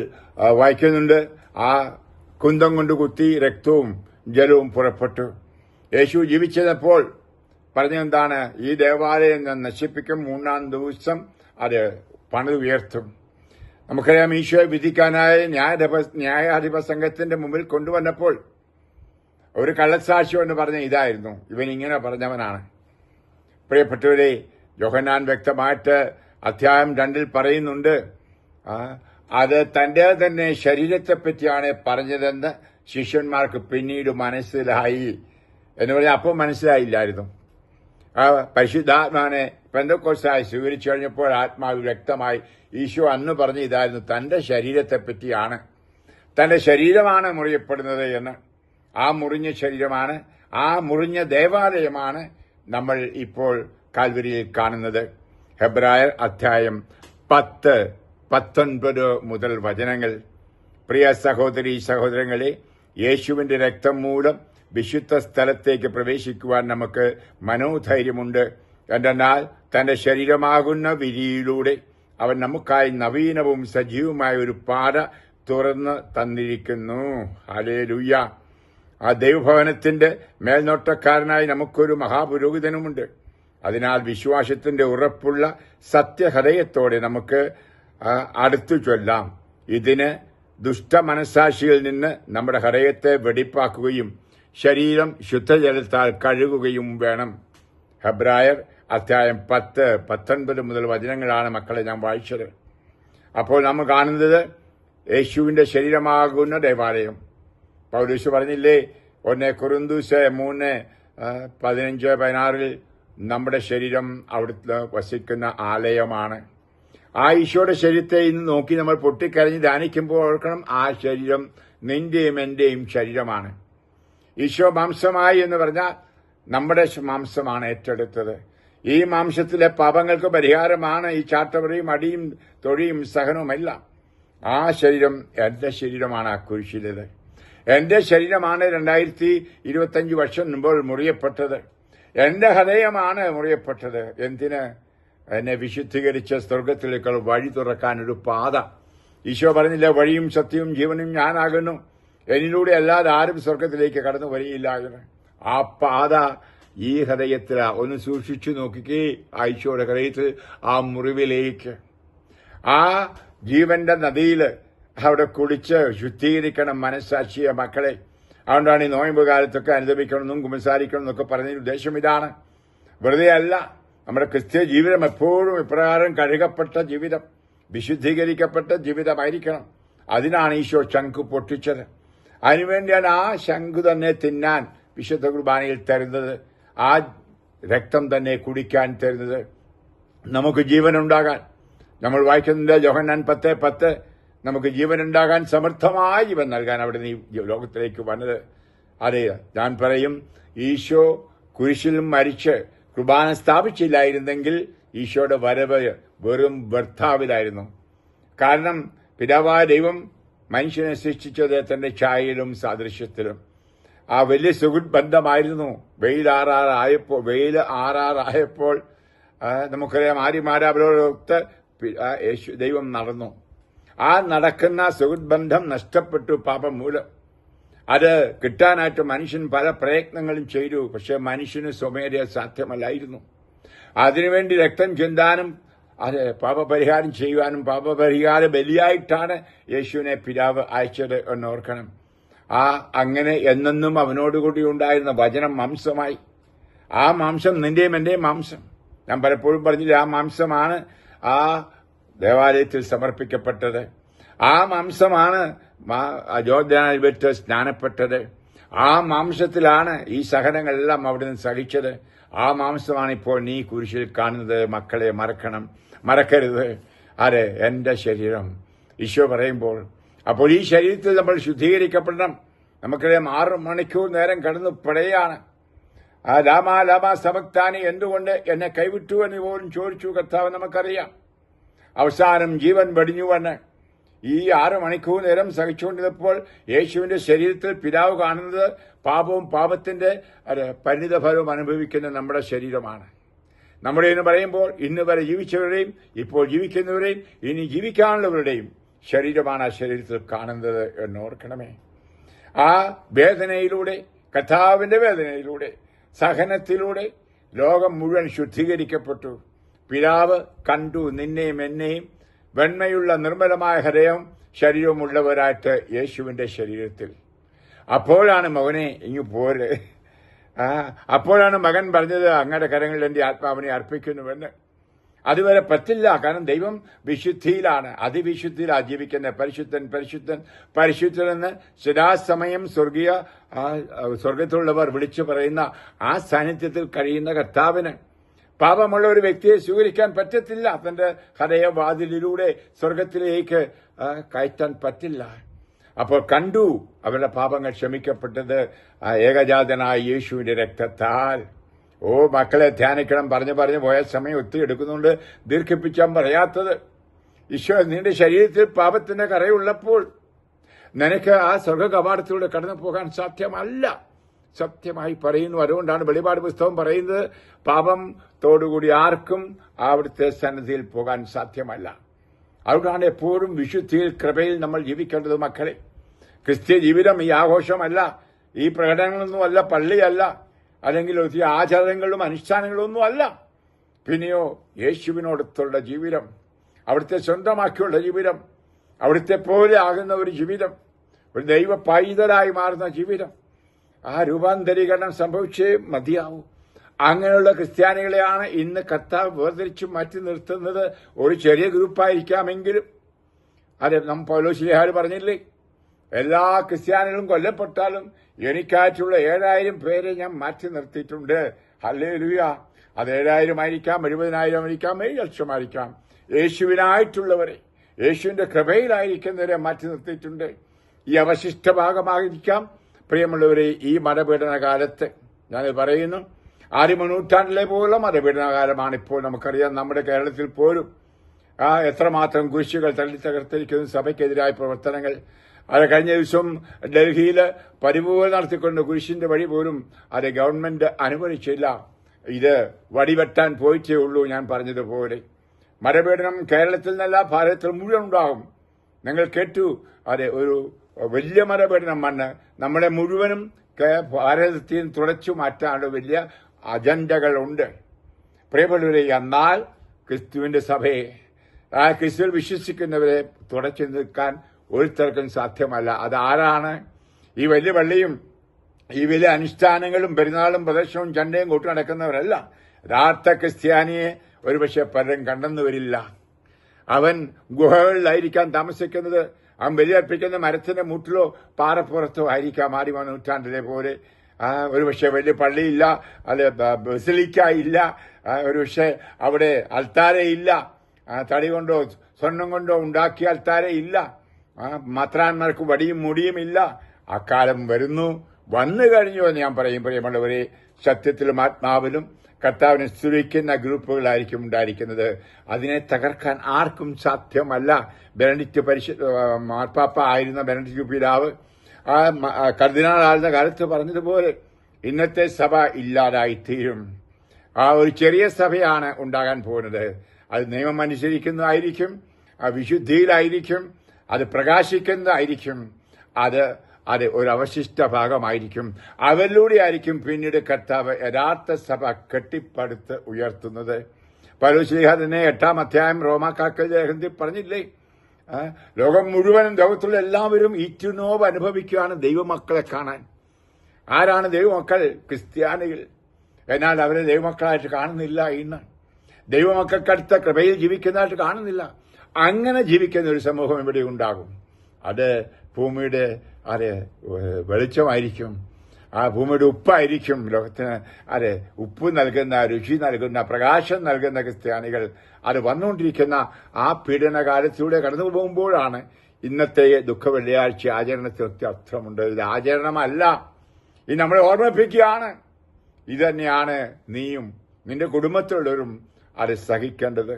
വായിക്കുന്നുണ്ട്, ആ കുന്തം കൊണ്ട് കുത്തി രക്തവും ജലവും പുറപ്പെട്ടു. യേശു ജീവിച്ചപ്പോൾ പറഞ്ഞെന്താണ്? ഈ ദേവാലയം ഞാൻ നശിപ്പിക്കും, 3-ാം ദിവസം അത് പണിതുയർത്തും. നമുക്കറിയാം, ഈശോയെ വിധിക്കാനായി ന്യായാധിപ സംഘത്തിന്റെ മുമ്പിൽ കൊണ്ടുവന്നപ്പോൾ ഒരു കള്ളസാക്ഷ്യം എന്ന് പറഞ്ഞ ഇതായിരുന്നു, ഇവൻ ഇങ്ങനെ പറഞ്ഞവനാണ്. പ്രിയപ്പെട്ടവരെ, യോഹന്നാൻ വ്യക്തമായിട്ട് അധ്യായം 2 പറയുന്നുണ്ട്, അത് തന്റെ തന്നെ ശരീരത്തെപ്പറ്റിയാണ് പറഞ്ഞതെന്ന് ശിഷ്യന്മാർക്ക് പിന്നീട് മനസ്സിലായി എന്ന് പറഞ്ഞാൽ അപ്പോൾ മനസ്സിലായില്ലായിരുന്നു. പരിശുദ്ധാത്മാവിനെ പെന്തക്കോസ്തായി സ്വീകരിച്ചു കഴിഞ്ഞപ്പോൾ ആത്മാവ് വ്യക്തമായി ഈശോ അന്ന് പറഞ്ഞ ഇതായിരുന്നു, തന്റെ ശരീരത്തെപ്പറ്റിയാണ്, തന്റെ ശരീരമാണ് മുറിയപ്പെടുന്നത് എന്ന്. ആ മുറിഞ്ഞ ശരീരമാണ്, ആ മുറിഞ്ഞ ദേവാലയമാണ് നമ്മൾ ഇപ്പോൾ കാൽവരിയിൽ കാണുന്നത്. ഹെബ്രായർ അധ്യായം 10-19 മുതൽ വചനങ്ങൾ. പ്രിയ സഹോദരീ സഹോദരങ്ങളെ, യേശുവിന്റെ രക്തം മൂലം വിശുദ്ധ സ്ഥലത്തേക്ക് പ്രവേശിക്കുവാൻ നമുക്ക് മനോധൈര്യമുണ്ട്. എന്തെന്നാൽ തന്റെ ശരീരമാകുന്ന വിരിയിലൂടെ അവൻ നമുക്കായി നവീനവും സജീവമായ ഒരു പാത തുറന്ന് തന്നിരിക്കുന്നു. ഹല്ലേലൂയ. ആ ദൈവഭവനത്തിന്റെ മേൽനോട്ടക്കാരനായി നമുക്കൊരു മഹാപുരോഹിതനുമുണ്ട്. അതിനാൽ വിശ്വാസത്തിന്റെ ഉറപ്പുള്ള സത്യഹൃദയത്തോടെ നമുക്ക് അടുത്തു ചൊല്ലാം. ഇതിന് ദുഷ്ടമനസാക്ഷിയിൽ നിന്ന് നമ്മുടെ ഹൃദയത്തെ വെടിപ്പാക്കുകയും ശരീരം ശുദ്ധജലത്താൽ കഴുകുകയും വേണം. ഹെബ്രായർ അധ്യായം 10-19 മുതൽ വചനങ്ങളാണ് മക്കളെ ഞാൻ വായിച്ചത്. അപ്പോൾ നമ്മൾ കാണുന്നത് യേശുവിന്റെ ശരീരമാകുന്ന ദേവാലയം. പൗലോസ് പറഞ്ഞില്ലേ, 1 കൊരിന്ത്യർ 3:15-16 നമ്മുടെ ശരീരം അവിടുത്തെ വസിക്കുന്ന ആലയമാണ്. ആ ഈശോയുടെ ശരീരത്തെ ഇന്ന് നോക്കി നമ്മൾ പൊട്ടിക്കരഞ്ഞ് ധ്യാനിക്കുമ്പോൾ ഓർക്കണം, ആ ശരീരം നിന്റെയും എന്റെയും ശരീരമാണ്. ഈശോ മാംസമായി എന്ന് പറഞ്ഞാൽ നമ്മുടെ മാംസമാണ് ഏറ്റെടുത്തത്. ഈ മാംസത്തിലെ പാപങ്ങൾക്ക് പരിഹാരമാണ് ഈ ചാട്ടവറിയും അടിയും തൊഴിയും സഹനവുമെല്ലാം. ആ ശരീരം എന്റെ ശരീരമാണ്. ആ കുരിശിലേത് എന്റെ ശരീരമാണ്. 2025 വർഷം മുമ്പ് മുറിയപ്പെട്ടത് എന്റെ ഹൃദയമാണ് മുറിയപ്പെട്ടത്. എന്തിന്? എന്നെ വിശുദ്ധീകരിച്ച സ്വർഗത്തിലേക്കുള്ള വഴി തുറക്കാൻ ഒരു പാത. ഈശോ പറഞ്ഞില്ല, വഴിയും സത്യവും ജീവനും ഞാനാകുന്നു, എന്നിലൂടെ അല്ലാതെ ആരും സ്വർഗത്തിലേക്ക് കടന്നു വരികയില്ല. ആ പാത ഈ ഹൃദയത്തിൽ ഒന്ന് സൂക്ഷിച്ചു നോക്കിക്കേ. ഈശോയുടെ ഹൃദയത്തിൽ ആ മുറിവിലേക്ക്, ആ ജീവന്റെ നദിയിൽ അവിടെ കുളിച്ച് ശുദ്ധീകരിക്കണം മനസ്സാക്ഷിയ മക്കളെ. അതുകൊണ്ടാണ് ഈ നോയമ്പ് കാലത്തൊക്കെ അനുദപിക്കണമെന്നും കുമ്പസാരിക്കണം എന്നൊക്കെ പറഞ്ഞതിന് ഉദ്ദേശം ഇതാണ്. വെറുതെ അല്ല. നമ്മുടെ ക്രിസ്തീയ ജീവിതം എപ്പോഴും ഇപ്രകാരം കഴുകപ്പെട്ട ജീവിതം, വിശുദ്ധീകരിക്കപ്പെട്ട ജീവിതമായിരിക്കണം. അതിനാണ് ഈശോ ശംഖ് പൊട്ടിച്ചത്. അതിനുവേണ്ടിയാണ് ആ ശംഖ് തന്നെ തിന്നാൻ വിശുദ്ധ കുർബാനയിൽ തരുന്നത്, ആ രക്തം തന്നെ കുടിക്കാൻ തരുന്നത്, നമുക്ക് ജീവനുണ്ടാകാൻ. നമ്മൾ വായിക്കുന്നുണ്ട് യോഹന്നാൻ 10:10, നമുക്ക് ജീവനുണ്ടാകാൻ സമർത്ഥമായ ജീവൻ നൽകാൻ അവിടെ നീ ലോകത്തിലേക്ക് വന്നത്. അതെ, ഞാൻ പറയും, ഈശോ കുരിശിലും മരിച്ച് കുർബാന സ്ഥാപിച്ചില്ലായിരുന്നെങ്കിൽ ഈശോയുടെ വരവ് വെറും വ്യർത്ഥാവിലായിരുന്നു. കാരണം പിതാവായ ദൈവം മനുഷ്യനെ സൃഷ്ടിച്ചത് തന്റെ ഛായയിലും സാദൃശ്യത്തിലും. ആ വലിയ സുഹൃത്ത് ബന്ധമായിരുന്നു. വെയിൽ ആറാറായപ്പോൾ നമുക്കറിയാം, ആര്യമാരാവരോടൊത്ത് ദൈവം നടന്നു. ആ നടക്കുന്ന സുഹൃത്ബന്ധം നഷ്ടപ്പെട്ടു പാപം മൂലം. അത് കിട്ടാനായിട്ട് മനുഷ്യൻ പല പ്രയത്നങ്ങളും ചെയ്തു. പക്ഷെ മനുഷ്യന് സ്വമേധയാ സാധ്യമല്ലായിരുന്നു. അതിനുവേണ്ടി രക്തം ചിന്താനും അത് പാപപരിഹാരം ചെയ്യുവാനും പാപപരിഹാര ബലിയായിട്ടാണ് യേശുവിനെ പിതാവ് അയച്ചത് എന്നോർക്കണം. അങ്ങനെ എന്നെന്നും അവനോടുകൂടി ഉണ്ടായിരുന്ന വചനം മാംസമായി. ആ മാംസം നിന്റെയും എന്റെയും മാംസം. ഞാൻ പലപ്പോഴും പറഞ്ഞില്ല, ആ മാംസമാണ് ആ ദേവാലയത്തിൽ സമർപ്പിക്കപ്പെട്ടത്. ആ മാംസമാണ് ജോർദാനിൽ വെച്ച് സ്നാനപ്പെട്ടത്. ആ മാംസത്തിലാണ് ഈ സഹനങ്ങളെല്ലാം അവിടുന്ന് സഹിച്ചത്. ആ മാംസമാണ് ഇപ്പോൾ നീ കുരിശിൽ കാണുന്നത്. മക്കളെ മറക്കരുത്. അത് എന്റെ ശരീരം ഈശോ പറയുമ്പോൾ. അപ്പോൾ ഈ ശരീരത്തിൽ നമ്മൾ ശുദ്ധീകരിക്കപ്പെടണം. നമുക്കറിയാം 6 മണിക്കൂർ നേരം കടന്നു പടയാണ്. ലാമാ സബക്താനി, എന്തുകൊണ്ട് എന്നെ കൈവിട്ടു എന്ന് പോലും ചോദിച്ചു കർത്താവ്. നമുക്കറിയാം അവസാനം ജീവൻ വെടിഞ്ഞുവെന്ന്. ഈ 6 മണിക്കൂർ നേരം സഹിച്ചുകൊണ്ടിരുന്നപ്പോൾ യേശുവിന്റെ ശരീരത്തിൽ പിതാവ് കാണുന്നത് പാപവും പാപത്തിന്റെ പരിണിതഫലവും അനുഭവിക്കുന്ന നമ്മുടെ ശരീരമാണ്. നമ്മുടെ എന്ന് പറയുമ്പോൾ ഇന്ന് വരെ ജീവിച്ചവരുടെയും ഇപ്പോൾ ജീവിക്കുന്നവരെയും ഇനി ജീവിക്കാനുള്ളവരുടെയും ശരീരമാണ് ആ ശരീരത്തിൽ കാണുന്നത് എന്നോർക്കണമേ. ആ വേദനയിലൂടെ, കർത്താവിന്റെ വേദനയിലൂടെ, സഹനത്തിലൂടെ ലോകം മുഴുവൻ ശുദ്ധീകരിക്കപ്പെട്ടു. പിതാവ് കണ്ടു നിന്നെയും എന്നെയും വെണ്മയുള്ള നിർമ്മലമായ ഹൃദയവും ശരീരവുമുള്ളവരായിട്ട് യേശുവിന്റെ ശരീരത്തിൽ. അപ്പോഴാണ് മകനെ ഇങ്ങു പോര്. അപ്പോഴാണ് മകൻ പറഞ്ഞത്, അങ്ങയുടെ കരങ്ങളിൽ എന്റെ ആത്മാവിനെ അർപ്പിക്കുന്നുവെന്ന്. അതുവരെ പറ്റില്ല. കാരണം ദൈവം വിശുദ്ധിയിലാണ്, അതിവിശുദ്ധിയിലാണ് ജീവിക്കുന്നത്. പരിശുദ്ധൻ പരിശുദ്ധൻ പരിശുദ്ധനെന്ന് സദാസമയം സ്വർഗത്തിലുള്ളവർ വിളിച്ചു പറയുന്ന ആ സാന്നിധ്യത്തിൽ കഴിയുന്ന കർത്താവിന് പാപമുള്ള ഒരു വ്യക്തിയെ സ്വീകരിക്കാൻ പറ്റത്തില്ല. തന്റെ ഹൃദയവാതിലിലൂടെ സ്വർഗത്തിലേക്ക് കയറ്റാൻ പറ്റില്ല. അപ്പോൾ കണ്ടു അവരുടെ പാപങ്ങൾ ക്ഷമിക്കപ്പെട്ടത് ഏകജാതനായ യേശുവിന്റെ രക്തത്താൽ. മക്കളെ ധ്യാനിക്കണം. പറഞ്ഞു പോയ സമയം ഒത്തിരി എടുക്കുന്നുണ്ട്. ദീർഘിപ്പിച്ചാൻ പറയാത്തത്, ഈശോ നിന്റെ ശരീരത്തിൽ പാപത്തിന്റെ കറയുള്ളപ്പോൾ നിനക്ക് ആ സ്വർഗ കവാടത്തിലൂടെ കടന്നു പോകാൻ സാധ്യമല്ല. സത്യമായി പറയുന്നു. അതുകൊണ്ടാണ് വെളിപാട് പുസ്തകം പറയുന്നത്, പാപത്തോടുകൂടി ആർക്കും അവിടുത്തെ സന്നിധിയിൽ പോകാൻ സാധ്യമല്ല. അതുകൊണ്ടാണ് എപ്പോഴും വിശുദ്ധിയിൽ, കൃപയിൽ നമ്മൾ ജീവിക്കേണ്ടത്. മക്കളെ, ക്രിസ്ത്യ ജീവിതം ഈ ആഘോഷമല്ല, ഈ പ്രകടനങ്ങളൊന്നുമല്ല, പള്ളിയല്ല, അല്ലെങ്കിൽ ഒത്തിരി ആചാരങ്ങളും അനുഷ്ഠാനങ്ങളും ഒന്നും അല്ല. പിന്നെയോ യേശുവിനോടൊത്തുള്ള ജീവിതം, അവിടുത്തെ സ്വന്തമാക്കിയുള്ള ജീവിതം, അവിടുത്തെ പോലെ ആകുന്ന ഒരു ജീവിതം, ഒരു ദൈവ പൈതലായി മാറുന്ന ജീവിതം. ആ രൂപാന്തരീകരണം സംഭവിച്ചേ മതിയാവൂ. അങ്ങനെയുള്ള ക്രിസ്ത്യാനികളെയാണ് ഇന്ന് കർത്താവ് വേർതിരിച്ചു മാറ്റി നിർത്തുന്നത്. ഒരു ചെറിയ ഗ്രൂപ്പായിരിക്കാമെങ്കിലും, അതെ, നാം പൗലോസ്ലീഹാ പറഞ്ഞില്ലേ, എല്ലാ ക്രിസ്ത്യാനികളും കൊല്ലപ്പെട്ടാലും എനിക്കായിട്ടുള്ള 7000 പേരെ ഞാൻ മാറ്റി നിർത്തിയിട്ടുണ്ട്. ഹല്ലേലൂയ. അത് 7000 ആയിരിക്കാം, 70,000 ആയിരിക്കാം, 7 ലക്ഷമായിരിക്കാം. യേശുവിനായിട്ടുള്ളവരെ, യേശുവിന്റെ കൃപയിലായിരിക്കുന്നവരെ മാറ്റി നിർത്തിയിട്ടുണ്ട്. ഈ അവശിഷ്ട ഭാഗമായിരിക്കാം പ്രിയമുള്ളവരെ ഈ മതപീഡന കാലത്ത്. ഞാനിത് പറയുന്നു, 6 നൂറ്റാണ്ടിലെ പോലുള്ള മതപീഡന കാലമാണ് ഇപ്പോൾ. നമുക്കറിയാം നമ്മുടെ കേരളത്തിൽ പോലും എത്രമാത്രം കുരിശുകൾ തള്ളിത്തകർത്തിരിക്കുന്നു, സഭയ്ക്കെതിരായ പ്രവർത്തനങ്ങൾ. അത് കഴിഞ്ഞ ദിവസം ഡൽഹിയിൽ പരിപൂർണം നടത്തിക്കൊണ്ട് കുരിശിന്റെ വഴി പോലും അത് ഗവൺമെന്റ് അനുവദിച്ചില്ല. ഇത് വടിവെട്ടാൻ പോയിട്ടേ ഉള്ളൂ. ഞാൻ പറഞ്ഞതുപോലെ മതപീഡനം കേരളത്തിൽ നിന്നല്ല, ഭാരതത്തിൽ മുഴുവൻ ഉണ്ടാകും. നിങ്ങൾ കേട്ടു, അതെ, ഒരു വലിയ മതപീഡനം വന്ന് നമ്മളെ മുഴുവനും ഭാരതത്തിൽ തുടച്ചു മാറ്റാനുള്ള വലിയ അജണ്ടകളുണ്ട്. പ്രിയപ്പെട്ടവരെ, എന്നാൽ ക്രിസ്തുവിന്റെ സഭയെ, ആ ക്രിസ്തുവിൽ വിശ്വസിക്കുന്നവരെ തുടച്ചു നിൽക്കാൻ ഒരുത്തർക്കും സാധ്യമല്ല. അതാരാണ്? ഈ വലിയ പള്ളിയും ഈ വലിയ അനുഷ്ഠാനങ്ങളും പെരുന്നാളും പ്രദർശനവും ചണ്ടയും കൂട്ടി നടക്കുന്നവരല്ല. യഥാർത്ഥ ക്രിസ്ത്യാനിയെ ഒരുപക്ഷെ പലരും കണ്ടെന്നു വരില്ല. അവൻ ഗുഹകളിലായിരിക്കാൻ താമസിക്കുന്നത്. അവൻ ബലിയർപ്പിക്കുന്ന മരത്തിന്റെ മൂട്ടിലോ പാറപ്പുറത്തോ ആയിരിക്കാം. 6 നൂറ്റാണ്ടിലെ പോലെ ഒരുപക്ഷെ വലിയ പള്ളിയില്ല, അല്ലെ ബസിലിക്ക ഇല്ല, ഒരുപക്ഷെ അവിടെ അൽത്താരയില്ല, തടി കൊണ്ടോ സ്വർണം കൊണ്ടോ ഉണ്ടാക്കിയ അൽത്താരയില്ല, മാത്രാന്മാർക്ക് വടിയും മുടിയും ഇല്ല. അക്കാലം വന്നു കഴിഞ്ഞു എന്ന് ഞാൻ പറയും. പ്രിയമുള്ളവരെ, സത്യത്തിലും ആത്മാവിലും കർത്താവിനെ സ്തുതിക്കുന്ന ഗ്രൂപ്പുകളായിരിക്കും ഉണ്ടായിരിക്കുന്നത്. അതിനെ തകർക്കാൻ ആർക്കും സാധ്യമല്ല. ബെനഡിക്റ്റ് മാർപ്പാപ്പ ആയിരുന്ന ബെനഡിക്റ്റ് പിതാവ് കർദിനാളായിരുന്ന കാലത്ത് പറഞ്ഞതുപോലെ ഇന്നത്തെ സഭ ഇല്ലാതായിത്തീരും. ഒരു ചെറിയ സഭയാണ് ഉണ്ടാകാൻ പോകുന്നത്. അത് നിയമം അനുസരിക്കുന്നതായിരിക്കും, വിശുദ്ധിയിലായിരിക്കും, അത് പ്രകാശിക്കുന്നതായിരിക്കും. അത് ഒരു അവശിഷ്ട ഭാഗമായിരിക്കും. അവരിലൂടെ ആയിരിക്കും പിന്നീട് കർത്താവ് യഥാർത്ഥ സഭ കെട്ടിപ്പടുത്ത് ഉയർത്തുന്നത്. പൗലോസ്ലീഹ തന്നെ 8-ാം അധ്യായം റോമാക്കാർക്ക് ലേഖനത്തിൽ പറഞ്ഞില്ലേ, ലോകം മുഴുവനും, ലോകത്തുള്ള എല്ലാവരും ഈറ്റുനോവ് അനുഭവിക്കുകയാണ് ദൈവമക്കളെ കാണാൻ. ആരാണ് ദൈവമക്കൾ? ക്രിസ്ത്യാനികൾ. എന്നാൽ അവരെ ദൈവമക്കളായിട്ട് കാണുന്നില്ല. ഇന്ന് ദൈവമക്കൾക്കടുത്ത കൃപയിൽ ജീവിക്കുന്നതായിട്ട് കാണുന്നില്ല. അങ്ങനെ ജീവിക്കുന്ന ഒരു സമൂഹം ഇവിടെ ഉണ്ടാകും. അത് ഭൂമിയുടെ വെളിച്ചമായിരിക്കും. ആ ഭൂമിയുടെ ഉപ്പായിരിക്കും. ലോകത്തിന് ഉപ്പ് നൽകുന്ന, രുചി നൽകുന്ന, പ്രകാശം നൽകുന്ന ക്രിസ്ത്യാനികൾ അത് വന്നുകൊണ്ടിരിക്കുന്ന ആ പീഡനകാലത്തിലൂടെ കടന്നു പോകുമ്പോഴാണ് ഇന്നത്തെ ദുഃഖ വെള്ളിയാഴ്ച ആചരണത്തിനൊക്കെ അർത്ഥമുണ്ട്. ഇത് ആചരണമല്ല, ഇത് നമ്മളെ ഓർമ്മിപ്പിക്കുകയാണ്. ഇതുതന്നെയാണ് നീയും നിന്റെ കുടുംബത്തിലുള്ളവരും അത് സഹിക്കേണ്ടത്.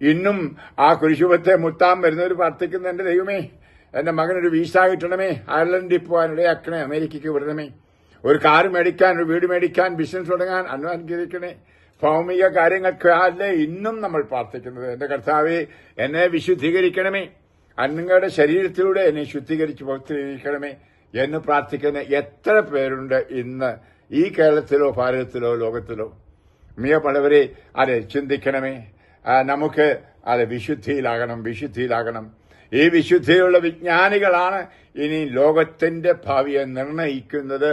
ഇന്നും ആ കുരിശുപത്തെ മുത്താൻ വരുന്നവർ പ്രാർത്ഥിക്കുന്ന, എന്റെ ദൈവമേ, എന്റെ മകനൊരു വീസ കിട്ടണമേ, അയർലൻഡിൽ പോകാൻ ഇടയാക്കണേ, അമേരിക്കയ്ക്ക് വിടണമേ, ഒരു കാർ മേടിക്കാൻ, ഒരു വീട് മേടിക്കാൻ, ബിസിനസ് തുടങ്ങാൻ അനുഗ്രഹിക്കണേ. ഭൗമിക കാര്യങ്ങൾക്ക് അല്ലേ ഇന്നും നമ്മൾ പ്രാർത്ഥിക്കുന്നത്. എന്റെ കർത്താവേ, എന്നെ വിശുദ്ധീകരിക്കണമേ, നിങ്ങളുടെ ശരീരത്തിലൂടെ എന്നെ ശുദ്ധീകരിച്ച് പുറത്തിരിക്കണമേ എന്ന് പ്രാർത്ഥിക്കുന്ന എത്ര പേരുണ്ട് ഇന്ന് ഈ കേരളത്തിലോ ഭാരതത്തിലോ ലോകത്തിലോ? പ്രിയപ്പെട്ടവരെ, ചിന്തിക്കണമേ. നമുക്ക് വിശുദ്ധിയിലാകണം. ഈ വിശുദ്ധിയുള്ള വിജ്ഞാനികളാണ് ഇനി ലോകത്തിന്റെ ഭാവിയെ നിർണയിക്കുന്നത്.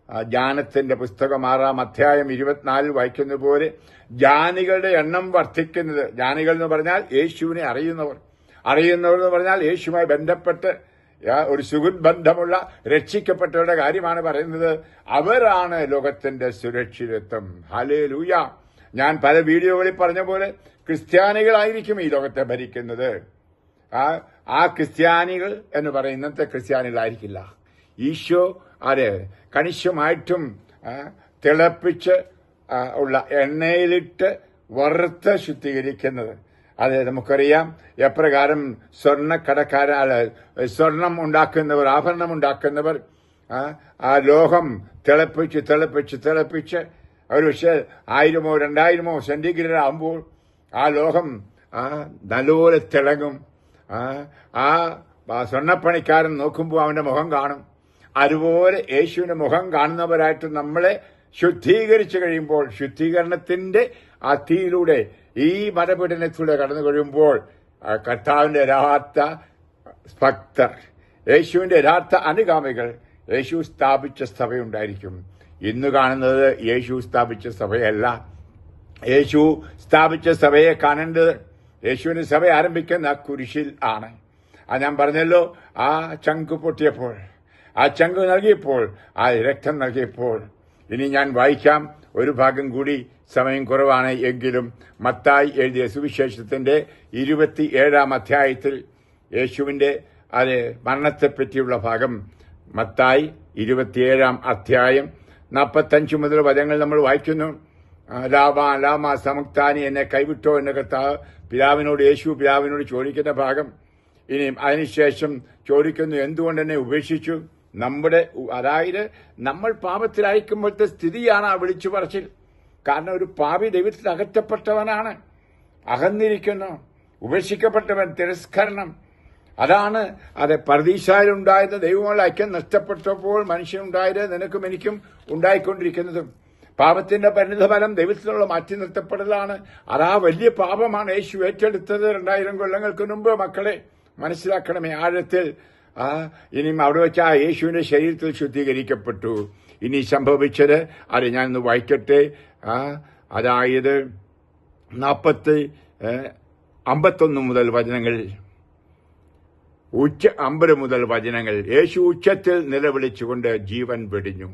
ജ്ഞാനത്തിന്റെ പുസ്തകം 6-ാം അധ്യായം 24 വായിക്കുന്ന പോലെ ജ്ഞാനികളുടെ എണ്ണം വർദ്ധിക്കുന്നത്. ജ്ഞാനികൾ എന്ന് പറഞ്ഞാൽ യേശുവിനെ അറിയുന്നവർ എന്ന് പറഞ്ഞാൽ യേശുവുമായി ബന്ധപ്പെട്ട് ഒരു സുഹൃത്ത് ബന്ധമുള്ള രക്ഷിക്കപ്പെട്ടവരുടെ കാര്യമാണ് പറയുന്നത്. അവരാണ് ലോകത്തിന്റെ സുരക്ഷിതത്വം. ഹല്ലേലൂയ. ഞാൻ പല വീഡിയോകളിൽ പറഞ്ഞ പോലെ ക്രിസ്ത്യാനികളായിരിക്കും ഈ ലോകത്തെ ഭരിക്കുന്നത്. ആ ക്രിസ്ത്യാനികൾ എന്ന് പറയുന്ന ഇന്നത്തെ ക്രിസ്ത്യാനികളായിരിക്കില്ല. ഈശോ കണിശമായിട്ടും തിളപ്പിച്ച് ഉള്ള എണ്ണയിലിട്ട് വറുത്ത് ശുദ്ധീകരിക്കുന്നത്. അത് നമുക്കറിയാം. എപ്രകാരം സ്വർണം ഉണ്ടാക്കുന്നവർ, ആഭരണം ഉണ്ടാക്കുന്നവർ ആ ലോഹം തിളപ്പിച്ച് ഒരു പക്ഷേ 1000-ഓ 2000-ഓ സെന്റിഗ്രേഡ് ആകുമ്പോൾ ആ ലോഹം നല്ലപോലെ തിളങ്ങും. ആ സ്വർണ്ണപ്പണിക്കാരൻ നോക്കുമ്പോൾ അവന്റെ മുഖം കാണും. അതുപോലെ യേശുവിന്റെ മുഖം കാണുന്നവരായിട്ട് നമ്മളെ ശുദ്ധീകരിച്ചു കഴിയുമ്പോൾ, ശുദ്ധീകരണത്തിന്റെ ആ തീയിലൂടെ ഈ മതപീഡനത്തിലൂടെ കടന്നു കഴിയുമ്പോൾ കർത്താവിന്റെ യഥാർത്ഥ ഭക്തർ, യേശുവിന്റെ യഥാർത്ഥ അനുഗാമികൾ, യേശു സ്ഥാപിച്ച സഭയുണ്ടായിരിക്കും. ഇന്ന് കാണുന്നത് യേശു സ്ഥാപിച്ച സഭയല്ല. യേശു സ്ഥാപിച്ച സഭയെ കാണേണ്ടത് യേശുവിന്റെ സഭ ആരംഭിക്കുന്ന കുരിശിൽ ആണ്. ഞാൻ പറഞ്ഞല്ലോ, ആ ചങ്ക് പൊട്ടിയപ്പോൾ, ആ ചങ്ക് നൽകിയപ്പോൾ, ആ രക്തം നൽകിയപ്പോൾ. ഇനി ഞാൻ വായിക്കാം ഒരു ഭാഗം കൂടി, സമയം കുറവാണ് എങ്കിലും. മത്തായി എഴുതിയ സുവിശേഷത്തിന്റെ 27-ാം അധ്യായത്തിൽ യേശുവിന്റെ മരണത്തെപ്പറ്റിയുള്ള ഭാഗം. മത്തായി 27-ാം അധ്യായം 45 മുതൽ വചനങ്ങൾ നമ്മൾ വായിക്കുന്നു. ലാമാ സമക്താനി, എന്നെ കൈവിട്ടോ എന്ന കർത്താവ് യേശു പിതാവിനോട് ചോദിക്കുന്ന ഭാഗം. ഇനിയും അതിനുശേഷം ചോദിക്കുന്നു, എന്തുകൊണ്ട് എന്നെ ഉപേക്ഷിച്ചു? അതായത് നമ്മൾ പാപത്തിലായിരിക്കുമ്പോഴത്തെ സ്ഥിതിയാണ് ആ വിളിച്ചു പറച്ചിൽ. കാരണം ഒരു പാപി ദൈവത്തിൽ അകറ്റപ്പെട്ടവനാണ്, അകന്നിരിക്കുന്നു, ഉപേക്ഷിക്കപ്പെട്ടവൻ, തിരസ്കരണം. അതാണ് പർദീസായിലുണ്ടായത്. ദൈവമുള്ള ഐക്യം നഷ്ടപ്പെട്ടപ്പോൾ മനുഷ്യനുണ്ടായത് നിനക്കും എനിക്കും ഉണ്ടായിക്കൊണ്ടിരിക്കുന്നതും. പാപത്തിന്റെ പരിണിതഫലം ദൈവത്തിലുള്ള മാറ്റി നിർത്തപ്പെടലാണ്. അതാ വലിയ പാപമാണ് യേശു ഏറ്റെടുത്തത് 2000 കൊല്ലങ്ങൾക്ക് മുമ്പ്. മക്കളെ, മനസ്സിലാക്കണമേ ആഴത്തിൽ. ഇനിയും അവിടെ വെച്ച് ആ യേശുവിന്റെ ശരീരത്തിൽ ശുദ്ധീകരിക്കപ്പെട്ടു. ഇനി സംഭവിച്ചത് ഞാനൊന്ന് വായിക്കട്ടെ. അതായത് 51 മുതൽ വചനങ്ങൾ, 50 മുതൽ വചനങ്ങൾ. യേശു ഉച്ചത്തിൽ നിലവിളിച്ചുകൊണ്ട് ജീവൻ വെടിഞ്ഞു.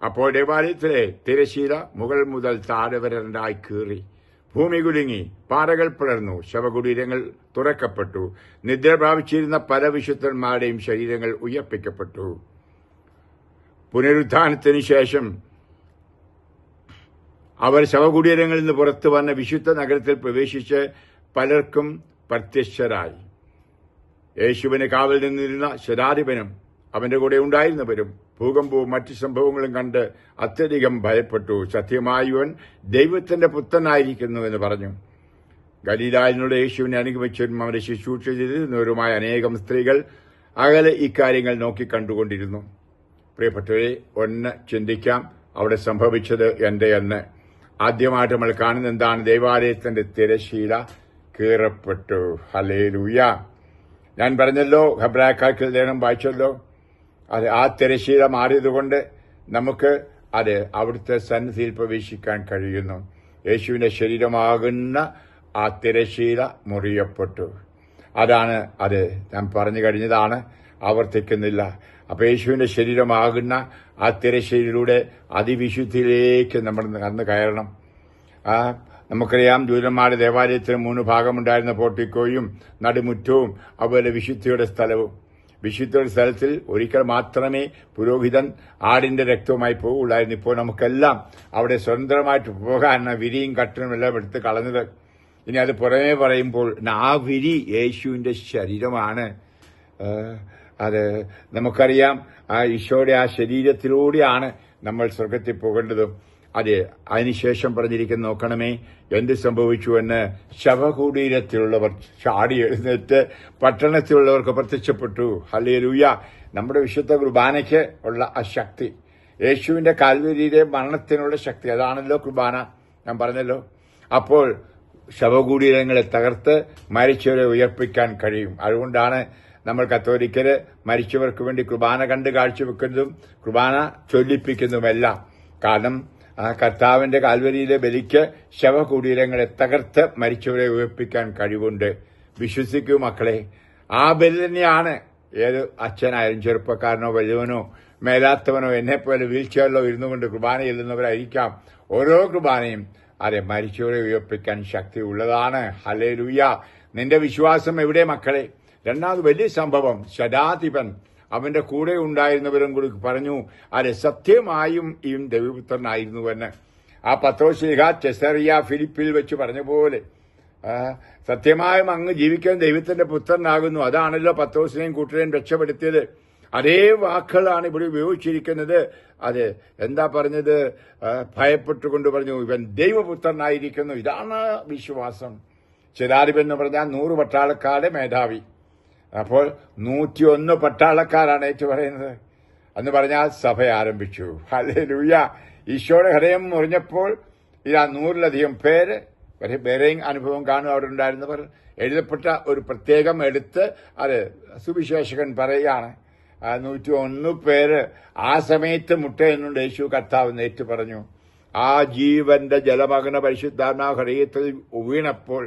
അപ്പോൾ ദേവാലയത്തിലെ തിരശീല മുകൾ മുതൽ താഴെ വരെ 2 കീറി. ഭൂമി കുലുങ്ങി, പാറകൾ പിളർന്നു, ശവകുടീരങ്ങൾ തുറക്കപ്പെട്ടു. നിദ്ര പ്രാപിച്ചിരുന്ന പല വിശുദ്ധന്മാരുടെയും ശരീരങ്ങൾ ഉയർപ്പിക്കപ്പെട്ടു. പുനരുത്ഥാനത്തിന് ശേഷം അവർ ശവകുടീരങ്ങളിൽ നിന്ന് പുറത്തു വന്ന വിശുദ്ധ നഗരത്തിൽ പ്രവേശിച്ച് പലർക്കും പ്രത്യക്ഷരായി. യേശുവിന് കാവൽ നിന്നിരുന്ന ശതാധിപനും അവന്റെ കൂടെ ഉണ്ടായിരുന്നവരും ഭൂകമ്പവും മറ്റു സംഭവങ്ങളും കണ്ട് അത്യധികം ഭയപ്പെട്ടു. സത്യമായവൻ ദൈവത്തിന്റെ പുത്രനായിരിക്കുന്നു എന്ന് പറഞ്ഞു. ഗലീലായിലുള്ള യേശുവിനെ അനുഗമിച്ചവരും അവരെ ശുശ്രൂഷ ചെയ്തിരുന്നവരുമായ അനേകം സ്ത്രീകൾ അകലെ ഇക്കാര്യങ്ങൾ നോക്കിക്കണ്ടുകൊണ്ടിരുന്നു. പ്രിയപ്പെട്ടവരെ, ഒന്ന് ചിന്തിക്കാം, അവിടെ സംഭവിച്ചത് എന്തെന്ന്. ആദ്യമായിട്ട് നമ്മൾ കാണുന്നത് എന്താണ്? ദൈവാലയത്തിന്റെ തിരശീല കീറപ്പെട്ടു. ഹല്ലേലൂയ. ഞാൻ പറഞ്ഞല്ലോ, ഹെബ്രായക്കാർക്ക് ലേഖനം വായിച്ചല്ലോ, അത് ആ തിരശീല മാറിയതുകൊണ്ട് നമുക്ക് അത് അവിടുത്തെ സന്നിധിയിൽ പ്രവേശിക്കാൻ കഴിയുന്നു. യേശുവിന്റെ ശരീരമാകുന്ന ആ തിരശീല മുറിയപ്പെട്ടു. അതാണ് അത്. ഞാൻ പറഞ്ഞു കഴിഞ്ഞതാണ്, ആവർത്തിക്കുന്നില്ല. അപ്പൊ യേശുവിന്റെ ശരീരമാകുന്ന ആ തിരശീലയിലൂടെ അതിവിശുദ്ധിയിലേക്ക് നമ്മൾ കടന്നു കയറണം. നമുക്കറിയാം, ജൂതന്മാരുടെ ദേവാലയത്തിന് 3 ഭാഗമുണ്ടായിരുന്ന പോർട്ടിക്കോയും നടുമുറ്റവും അതുപോലെ വിശുദ്ധിയുടെ സ്ഥലവും. വിശുദ്ധിയുടെ സ്ഥലത്തിൽ ഒരിക്കൽ മാത്രമേ പുരോഹിതൻ ആടിന്റെ രക്തവുമായി പോകുള്ളായിരുന്നു. ഇപ്പോൾ നമുക്കെല്ലാം അവിടെ സ്വതന്ത്രമായിട്ട് പോകാൻ വിരിയും കട്ടനും എല്ലാം എടുത്ത് കളഞ്ഞത്. ഇനി അത് പുറമേ പറയുമ്പോൾ ആ വിരി യേശുവിന്റെ ശരീരമാണ്. അത് നമുക്കറിയാം, ആ ഈശോയുടെ ആ ശരീരത്തിലൂടെയാണ് നമ്മൾ സ്വർഗത്തിൽ പോകേണ്ടതും. അതെ, അതിനുശേഷം പറഞ്ഞിരിക്കുന്ന നോക്കണമേ, എന്ത് സംഭവിച്ചു എന്ന്. ശവകുടീരത്തിലുള്ളവർ ചാടി എഴുന്നേറ്റ് പട്ടണത്തിലുള്ളവർക്ക് പ്രത്യക്ഷപ്പെട്ടു. ഹല്ലേലൂയ. നമ്മുടെ വിശുദ്ധ കുർബാനയ്ക്ക് ഉള്ള ആ ശക്തി, യേശുവിന്റെ കാൽവരിയിലെ മരണത്തിനുള്ള ശക്തി, അതാണല്ലോ കുർബാന. ഞാൻ പറഞ്ഞല്ലോ. അപ്പോൾ ശവകുടീരങ്ങളെ തകർത്ത് മരിച്ചവരെ ഉയർപ്പിക്കാൻ കഴിയും. അതുകൊണ്ടാണ് നമ്മൾ കത്തോലിക്കര് മരിച്ചവർക്ക് വേണ്ടി കുർബാന കണ്ട് കാഴ്ചവെക്കുന്നതും കുർബാന ചൊല്ലിപ്പിക്കുന്നതുമെല്ലാം. കാരണം ആ കർത്താവിന്റെ കാൽവരിയിലെ ബലിക്ക് ശവകുടീരങ്ങളെ തകർത്ത് മരിച്ചവരെ ഉയർപ്പിക്കാൻ കഴിവുണ്ട്. വിശ്വസിക്കൂ മക്കളെ. ആ ബലി തന്നെയാണ് ഏത് അച്ഛനായാലും, ചെറുപ്പക്കാരനോ വലിയവനോ മേലാത്തവനോ എന്നെപ്പോലെ വീൽചെയറിലോ ഇരുന്നുകൊണ്ട് കുർബാന ചെല്ലുന്നവരായിരിക്കാം. ഓരോ കുർബാനയും അതെ മരിച്ചവരെ ഉയർപ്പിക്കാൻ ശക്തി ഉള്ളതാണ്. ഹല്ലേലൂയ. നിന്റെ വിശ്വാസം എവിടെ മക്കളെ? രണ്ടാമത് വലിയ സംഭവം, ശതാധിപൻ അവന്റെ കൂടെ ഉണ്ടായിരുന്നവരും കൂടി പറഞ്ഞു, അതെ സത്യമായും ഈ ദൈവപുത്രനായിരുന്നുവെന്ന്. ആ പത്രോസ്ലീഹ ചെസറിയ ഫിലിപ്പിൽ വെച്ച് പറഞ്ഞ പോലെ സത്യമായും അങ്ങ് ജീവിക്കാൻ ദൈവത്തിന്റെ പുത്രനാകുന്നു. അതാണല്ലോ പത്രോസിനെയും കൂട്ടരെയും രക്ഷപ്പെടുത്തിയത്. അതേ വാക്കുകളാണ് ഇവിടെ ഉപയോഗിച്ചിരിക്കുന്നത്. അത് എന്താ പറഞ്ഞത്? ഭയപ്പെട്ടുകൊണ്ട് പറഞ്ഞു, ഇവൻ ദൈവപുത്രനായിരിക്കുന്നു. ഇതാണ് വിശ്വാസം. ശതാധിപൻ എന്ന് പറഞ്ഞാൽ 100 പട്ടാളക്കാരുടെ മേധാവി. അപ്പോൾ 101 പട്ടാളക്കാരാണ് ഏറ്റു പറയുന്നത്. എന്ന് പറഞ്ഞാൽ സഭ ആരംഭിച്ചു. ഹല്ലേലൂയ. ഈശോയുടെ ഹൃദയം മുറിഞ്ഞപ്പോൾ ഇതാ 100-ലധികം പേര്, വേറെയും അനുഭവം കാണും അവിടെ ഉണ്ടായിരുന്നവർ, എഴുതപ്പെട്ട ഒരു പ്രത്യേകം എടുത്ത് അത് സുവിശേഷകൻ പറയുകയാണ്. 101 പേര് ആ സമയത്ത് മുട്ടയെന്നുണ്ട് യേശു കർത്താവ് ഏറ്റു പറഞ്ഞു. ആ ജീവന്റെ ജലമഗ്ന പരിശുദ്ധാത്മാവ് ഹൃദയത്തിൽ വീണപ്പോൾ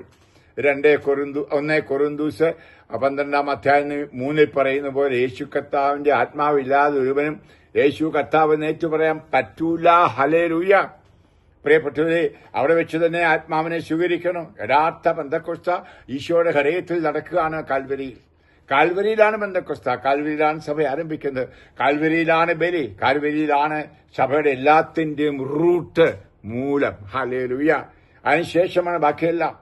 1 കൊറിന്തോസ് 12-ാം അധ്യായം 3 പറയുന്ന പോലെ യേശു കർത്താവിന്റെ ആത്മാവില്ലാതെ ഒരുവനും യേശു കർത്താവ് ഏറ്റു പറയാൻ പറ്റൂല. ഹല്ലേലൂയ. പ്രിയപ്പെട്ടവരെ, അവിടെ വെച്ച് തന്നെ ആത്മാവിനെ സ്വീകരിക്കണം. യഥാർത്ഥ പെന്തക്കോസ്ത ഈശോയുടെ ഹൃദയത്തിൽ നടക്കുകയാണ്. കാൽവരിയിലാണ് പെന്തക്കോസ്ത, കാൽവരിയിലാണ് സഭ ആരംഭിക്കുന്നത്, കാൽവരിയിലാണ് ബലി, കാൽവരിയിലാണ് സഭയുടെ എല്ലാത്തിന്റെയും റൂട്ട്, മൂലം. ഹല്ലേലൂയ. അതിനുശേഷമാണ് ബാക്കിയെല്ലാം.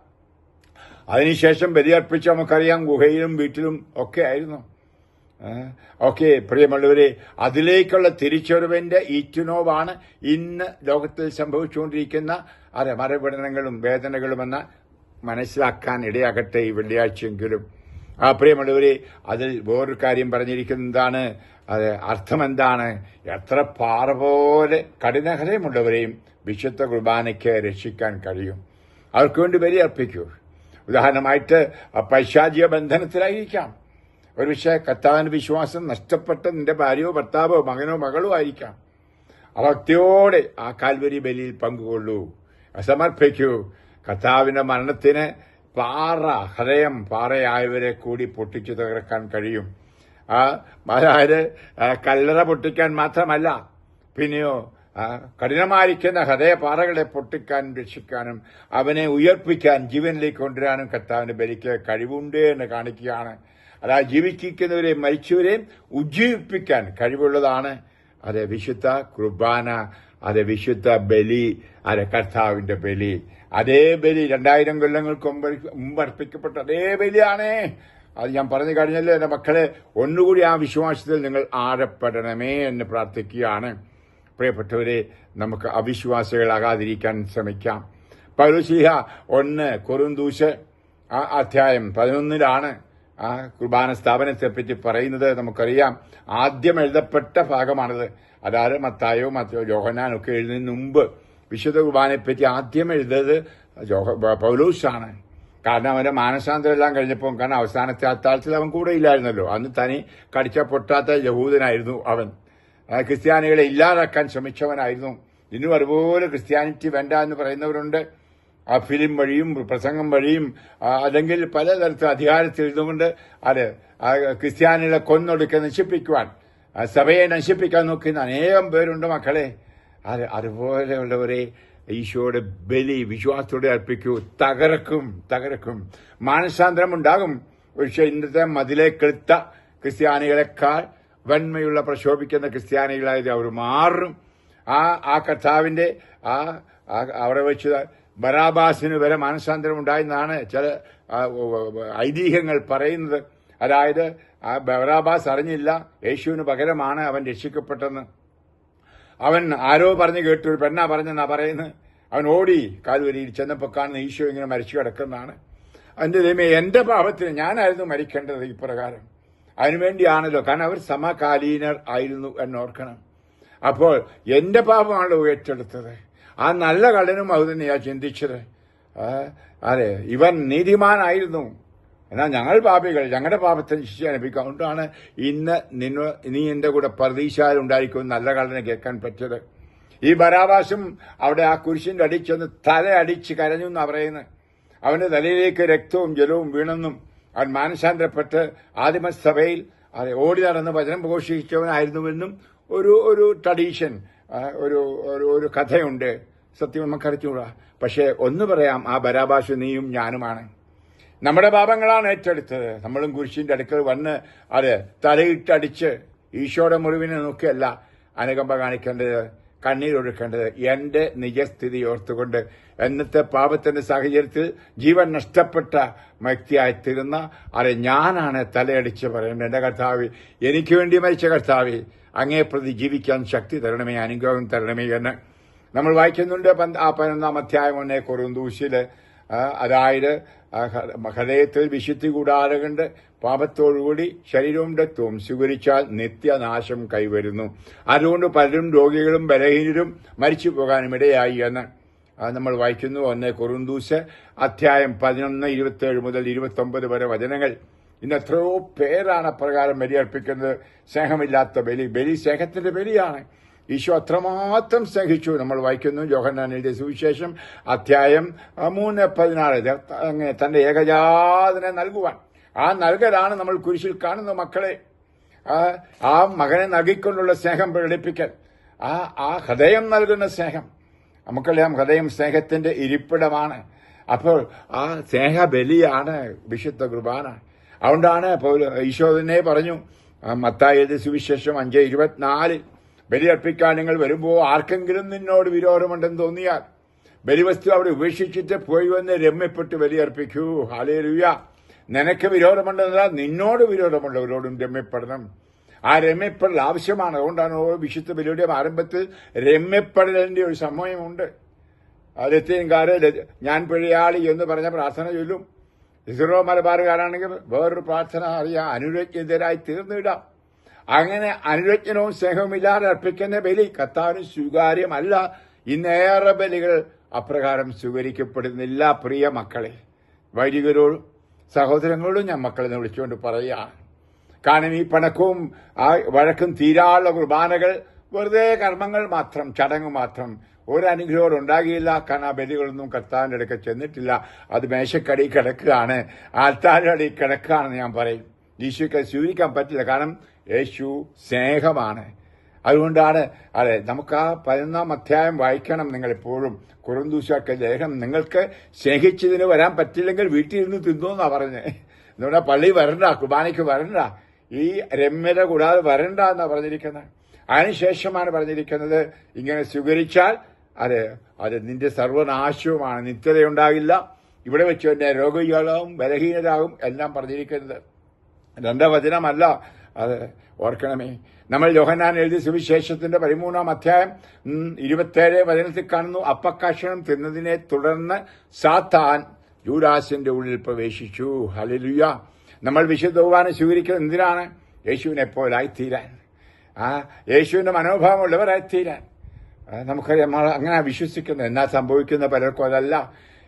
അതിനുശേഷം ബലിയർപ്പിച്ച് നമുക്കറിയാം ഗുഹയിലും വീട്ടിലും ഒക്കെ ആയിരുന്നു. ഓക്കെ പ്രിയമുള്ളവരെ, അതിലേക്കുള്ള തിരിച്ചറിവിന്റെ ഈറ്റുനോവാണ് ഇന്ന് ലോകത്തിൽ സംഭവിച്ചുകൊണ്ടിരിക്കുന്ന മരപീഡനങ്ങളും വേദനകളുമെന്ന് മനസ്സിലാക്കാൻ ഇടയാകട്ടെ ഈ വെള്ളിയാഴ്ചയെങ്കിലും. പ്രിയമുള്ളവരെ, അതിൽ വേറൊരു കാര്യം പറഞ്ഞിരിക്കുന്നതാണ്. അത് അർത്ഥമെന്താണ്? എത്ര പാറ പോലെ കഠിനഹൃദയമുള്ളവരെയും വിശുദ്ധ കുർബാനയ്ക്ക് രക്ഷിക്കാൻ കഴിയും. അവർക്ക് വേണ്ടി ബലിയർപ്പിക്കൂ. ഉദാഹരണമായിട്ട് പൈശാചിക ബന്ധനത്തിലായിരിക്കാം. ഒരു പക്ഷേ കർത്താവിന്റെ വിശ്വാസം നഷ്ടപ്പെട്ട നിന്റെ ഭാര്യയോ ഭർത്താവോ മകനോ മകളോ ആയിരിക്കാം. ഭക്തിയോടെ ആ കാൽവരി ബലിയിൽ പങ്കുകൊള്ളൂ, സമർപ്പിക്കൂ. കർത്താവിന്റെ മരണത്തിന് ഹൃദയം പാറയായവരെ കൂടി പൊട്ടിച്ചു തകർക്കാൻ കഴിയും. അതായത് കല്ലറ പൊട്ടിക്കാൻ മാത്രമല്ല, പിന്നെയോ കഠിനമായിരിക്കുന്ന ഹൃദയപാറകളെ പൊട്ടിക്കാനും രക്ഷിക്കാനും അവനെ ഉയർപ്പിക്കാൻ ജീവനിലേക്ക് കൊണ്ടുവരാനും കർത്താവിന്റെ ബലിക്ക് കഴിവുണ്ട് എന്ന് കാണിക്കുകയാണ്. അതായത് ജീവിക്കുന്നവരെയും മരിച്ചവരെയും ഉജ്ജീവിപ്പിക്കാൻ കഴിവുള്ളതാണ് അത് വിശുദ്ധ കുർബാന, അത് വിശുദ്ധ ബലി, അത് കർത്താവിന്റെ ബലി. അതേ ബലി 2000 കൊല്ലങ്ങൾക്ക് മുമ്പ് അർപ്പിക്കപ്പെട്ട അതേ ബലിയാണേ. അത് ഞാൻ പറഞ്ഞു കഴിഞ്ഞല്ലോ. എന്റെ മക്കളെ, ഒന്നുകൂടി ആ വിശ്വാസത്തിൽ നിങ്ങൾ ആഴപ്പെടണമേ എന്ന് പ്രാർത്ഥിക്കുകയാണ്. പ്രിയപ്പെട്ടവരെ, നമുക്ക് അവിശ്വാസികളാകാതിരിക്കാൻ ശ്രമിക്കാം. പൗലോസ്ലീഹ 1 കൊരിന്ത്യർ അധ്യായം 11 ആ കുർബാന സ്ഥാപനത്തെപ്പറ്റി പറയുന്നത് നമുക്കറിയാം. ആദ്യം എഴുതപ്പെട്ട ഭാഗമാണിത്. അതായത് മത്തായോ യോഹന്നാനൊക്കെ എഴുതുന്നതിന് മുമ്പ് വിശുദ്ധ കുർബാനയെപ്പറ്റി ആദ്യം എഴുതിയത് പൗലോസാണ്. കാരണം അവന്റെ മാനസാന്തരം എല്ലാം കഴിഞ്ഞപ്പോൾ, കാരണം അവസാനത്തെ അത്താഴത്തിൽ അവൻ കൂടെ ഇല്ലായിരുന്നല്ലോ. അന്ന് തനി കടിച്ച പൊട്ടാത്ത യഹൂദനായിരുന്നു അവൻ. ക്രിസ്ത്യാനികളെ ഇല്ലാതാക്കാൻ ശ്രമിച്ചവനായിരുന്നു. ഇന്നും അതുപോലെ ക്രിസ്ത്യാനിറ്റി വേണ്ട എന്ന് പറയുന്നവരുണ്ട്. ആ ഫിലിം വഴിയും പ്രസംഗം വഴിയും അല്ലെങ്കിൽ പലതരത്തിൽ അധികാരത്തിൽ ഇരുന്നുകൊണ്ട് അത് ക്രിസ്ത്യാനികളെ കൊന്നൊടുക്കെ നശിപ്പിക്കുവാൻ, സഭയെ നശിപ്പിക്കാൻ നോക്കുന്ന അനേകം പേരുണ്ട് മക്കളെ. അതുപോലെയുള്ളവരെ ഈശോയുടെ ബലി വിശ്വാസത്തോടെ അർപ്പിക്കൂ. തകർക്കും. മാനസാന്തരം ഉണ്ടാകും. പക്ഷെ ഇന്നത്തെ മതിലേക്കെടുത്ത ക്രിസ്ത്യാനികളെക്കാൾ വന്മയുള്ള പ്രക്ഷോഭിക്കുന്ന ക്രിസ്ത്യാനികളായത് അവർ മാറും. ആ കർത്താവിന്റെ അവിടെ വെച്ച് ബറാബാസിന് വരെ മാനസാന്തരം ഉണ്ടായെന്നാണ് ചില ഐതിഹ്യങ്ങൾ പറയുന്നത്. അതായത് ആ ബറാബാസ് അറിഞ്ഞില്ല യേശുവിന് പകരമാണ് അവൻ രക്ഷിക്കപ്പെട്ടെന്ന്. അവൻ ആരോ പറഞ്ഞു കേട്ടു, ഒരു പെണ്ണാ പറഞ്ഞെന്നാ പറയുന്നത്. അവൻ ഓടി കാൽവരിയിൽ ചെന്നപ്പോൾ കാണുന്ന ഈശോ ഇങ്ങനെ മരിച്ചു കിടക്കുന്നതാണ്. അതിന്റെ ദൈവമേ, എന്റെ പാപത്തിന് ഞാനായിരുന്നു മരിക്കേണ്ടത് ഇപ്രകാരം. അതിനുവേണ്ടിയാണല്ലോ, കാരണം അവർ സമകാലീനർ ആയിരുന്നു എന്നോർക്കണം. അപ്പോൾ എന്റെ പാപമാണല്ലോ ഏറ്റെടുത്തത്. ആ നല്ല കള്ളനും അത് തന്നെയാ ചിന്തിച്ചത്. അതെ, ഇവൻ നീതിമാനായിരുന്നു, എന്നാൽ ഞങ്ങൾ പാപികൾ, ഞങ്ങളുടെ പാപത്തിന് ശിക്ഷ അനുഭവിക്കാം. അതുകൊണ്ടാണ് ഇന്ന് നീ എന്റെ കൂടെ പർദീശയിൽ ഉണ്ടായിരിക്കും നല്ല കള്ളനെ കേൾക്കാൻ പറ്റിയത്. ഈ ബറാബാസും അവിടെ ആ കുരിശിന്റെ അടിച്ചെന്ന് തല അടിച്ച് കരഞ്ഞു എന്നാ പറയുന്നത്. അവന്റെ തലയിലേക്ക് രക്തവും ജലവും വീണെന്നും അവൻ മാനസാന്തരപ്പെട്ട് ആദിമസഭയിൽ ഓടി നടന്ന് വചനം ഘോഷിച്ചവനായിരുന്നുവെന്നും ഒരു ട്രഡീഷൻ, ഒരു കഥയുണ്ട്. സത്യം നമുക്കറിഞ്ഞൂടാ. പക്ഷെ ഒന്ന് പറയാം, ആ ബറാബാസ് നീയും ഞാനുമാണ്. നമ്മുടെ പാപങ്ങളാണ് ഏറ്റെടുത്തത്. നമ്മളും കുരിശിന്റെ അടുക്കൽ വന്ന് തലയിട്ടടിച്ച് ഈശോയുടെ മുറിവിനെ നോക്കിയല്ല അനുകമ്പ കാണിക്കേണ്ടത്, കണ്ണീരൊഴുക്കേണ്ടത്. എന്റെ നിജസ്ഥിതി ഓർത്തുകൊണ്ട് എന്നത്തെ പാപത്തിന്റെ സാഹചര്യത്തിൽ ജീവൻ നഷ്ടപ്പെട്ട വ്യക്തിയായിത്തീരുന്ന ഞാനാണ് തലയടിച്ച് പറയുന്നത്, എന്റെ കർത്താവേ, എനിക്ക് വേണ്ടി മരിച്ച കർത്താവേ, അങ്ങേ പ്രതി ജീവിക്കാൻ ശക്തി തരണമേ, അനുഗ്രഹം തരണമേ എന്ന് നമ്മൾ വായിക്കുന്നുണ്ട്. 11 അധ്യായം 1 കൊരിന്ത്യർ. അതായത് ഹൃദയത്തിൽ വിശുദ്ധി കൂടാതെ കണ്ട് പാപത്തോടുകൂടി ശരീരവും രക്തവും സ്വീകരിച്ചാൽ നിത്യനാശം കൈവരുന്നു. അതുകൊണ്ട് പലരും രോഗികളും ബലഹീനരും മരിച്ചു പോകാനും ഇടയായി എന്ന് നമ്മൾ വായിക്കുന്നു. 1 കൊരിന്ത്യർ അധ്യായം 11, 27 മുതൽ 29 വരെ വചനങ്ങൾ. ഇന്ന് എത്രയോ പേരാണ് അപ്രകാരം ബലിയർപ്പിക്കുന്നത്. സ്നേഹമില്ലാത്ത ബലി സ്നേഹത്തിന്റെ ബലിയാണ്. ഈശോ അത്രമാത്രം സ്നേഹിച്ചു. നമ്മൾ വായിക്കുന്നു യോഹന്നാൻ എഴുതിയ സുവിശേഷം അധ്യായം 3:14. അങ്ങനെ തന്റെ ഏകജാതനെ നൽകുവാൻ, ആ നൽകലാണ് നമ്മൾ കുരിശിൽ കാണുന്ന മക്കളെ. ആ മകനെ നൽകിക്കൊണ്ടുള്ള സ്നേഹം പ്രകടിപ്പിക്കൽ, ആ ഹൃദയം നൽകുന്ന സ്നേഹം. നമുക്കറിയാം ഹൃദയം സ്നേഹത്തിന്റെ ഇരിപ്പിടമാണ്. അപ്പോൾ ആ സ്നേഹബലിയാണ് വിശുദ്ധ കുർബാന. അതുകൊണ്ടാണ് ഈശോ തന്നെ പറഞ്ഞു മത്തായി എഴുതിയ സുവിശേഷം 5:24, ബലിയർപ്പിക്കാൻ നിങ്ങൾ വരുമ്പോൾ ആർക്കെങ്കിലും നിന്നോട് വിരോധമുണ്ടെന്ന് തോന്നിയാൽ ബലിവസ്തു അവിടെ ഉപേക്ഷിച്ചിട്ട് പോയി വന്ന് രമ്യപ്പെട്ട് ബലിയർപ്പിക്കൂ. ഹല്ലേലൂയ. നിനക്ക് വിരോധമുണ്ടെന്നല്ല, നിന്നോട് വിരോധമുള്ളവരോടും രമ്യപ്പെടണം. ആ രമ്യപ്പെടൽ ആവശ്യമാണ്. അതുകൊണ്ടാണ് വിശുദ്ധ ബലിയുടെ ആരംഭത്തിൽ രമ്യപ്പെടലിന്റെ ഒരു സമയമുണ്ട്. ലത്തീൻകാര് ഞാൻ പിഴയാളി എന്ന് പറഞ്ഞ പ്രാർത്ഥന ചൊല്ലും. ഇസ്രോ മലബാറുകാരാണെങ്കിൽ വേറൊരു പ്രാർത്ഥന അറിയാം, അനുരജ്ഞിതരായി തീർന്നിടാം. അങ്ങനെ അനുരജ്ഞനവും സ്നേഹവും ഇല്ലാതെ അർപ്പിക്കുന്ന ബലി കർത്താവിന് സ്വീകാര്യമല്ല. ഇന്നേറെ ബലികൾ അപ്രകാരം സ്വീകരിക്കപ്പെടുന്നില്ല. പ്രിയ മക്കളെ, വൈദികരോടും സഹോദരങ്ങളോടും ഞാൻ മക്കളെ വിളിച്ചുകൊണ്ട് പറയുകയാണ്. കാരണം ഈ പണക്കവും ആ വഴക്കും തീരാനുള്ള കുർബാനകൾ വെറുതെ കർമ്മങ്ങൾ മാത്രം, ചടങ്ങ് മാത്രം, ഒരു അനുഗ്രഹം ഉണ്ടാകിയില്ല. കാരണം ആ ബലികളൊന്നും കർത്താവിന്റെ അടുക്ക ചെന്നിട്ടില്ല. അത് മേശക്കടി കിടക്കുകയാണ്, ആൾത്താരടി കിടക്കുകയാണെന്ന് ഞാൻ പറയും. ഈശോയ്ക്ക് സ്വീകരിക്കാൻ പറ്റില്ല. കാരണം യേശു സ്നേഹമാണ്. അതുകൊണ്ടാണ് നമുക്ക് ആ 11 അധ്യായം വായിക്കണം. നിങ്ങളെപ്പോഴും കൊരിന്ത്യർക്ക് ലേഖനം. നിങ്ങൾക്ക് സ്നേഹിച്ചതിന് വരാൻ പറ്റില്ലെങ്കിൽ വീട്ടിൽ ഇരുന്ന് തിന്നോന്നാ പറഞ്ഞത്. എന്നുപറഞ്ഞാൽ പള്ളി വരണ്ട, കുർബാനയ്ക്ക് വരണ്ട, ഈ രമ്യത കൂടാതെ വരണ്ട എന്നാ പറഞ്ഞിരിക്കുന്നത്. അതിനുശേഷമാണ് പറഞ്ഞിരിക്കുന്നത് ഇങ്ങനെ സ്വീകരിച്ചാൽ അത് നിന്റെ സർവനാശവുമാണ്, നിത്യതയുണ്ടാകില്ല. ഇവിടെ വെച്ച് തന്നെ രോഗികളാവും ബലഹീനരാകും എല്ലാം പറഞ്ഞിരിക്കുന്നത്. 2 വചനമല്ല, അത് ഓർക്കണമേ. നമ്മൾ യോഹന്നാൻ എഴുതിയ സുവിശേഷത്തിന്റെ 13-ാം അധ്യായം 27 വചനത്തിൽ കാണുന്നു, അപ്പക്കഷണം തിന്നതിനെ തുടർന്ന് സാത്താൻ യൂദാസിന്റെ ഉള്ളിൽ പ്രവേശിച്ചു. ഹല്ലേലൂയ. നമ്മൾ വിശുദ്ധ കുർബാന സ്വീകരിക്കുന്നത് എന്തിനാണ്? യേശുവിനെ പോലായിത്തീരാൻ, യേശുവിന്റെ മനോഭാവമുള്ളവരായിത്തീരാൻ. നമുക്കറിയാം, നമ്മൾ അങ്ങനെ വിശ്വസിക്കുന്നത്. എന്നാൽ സംഭവിക്കുന്ന പലർക്കും അതല്ല.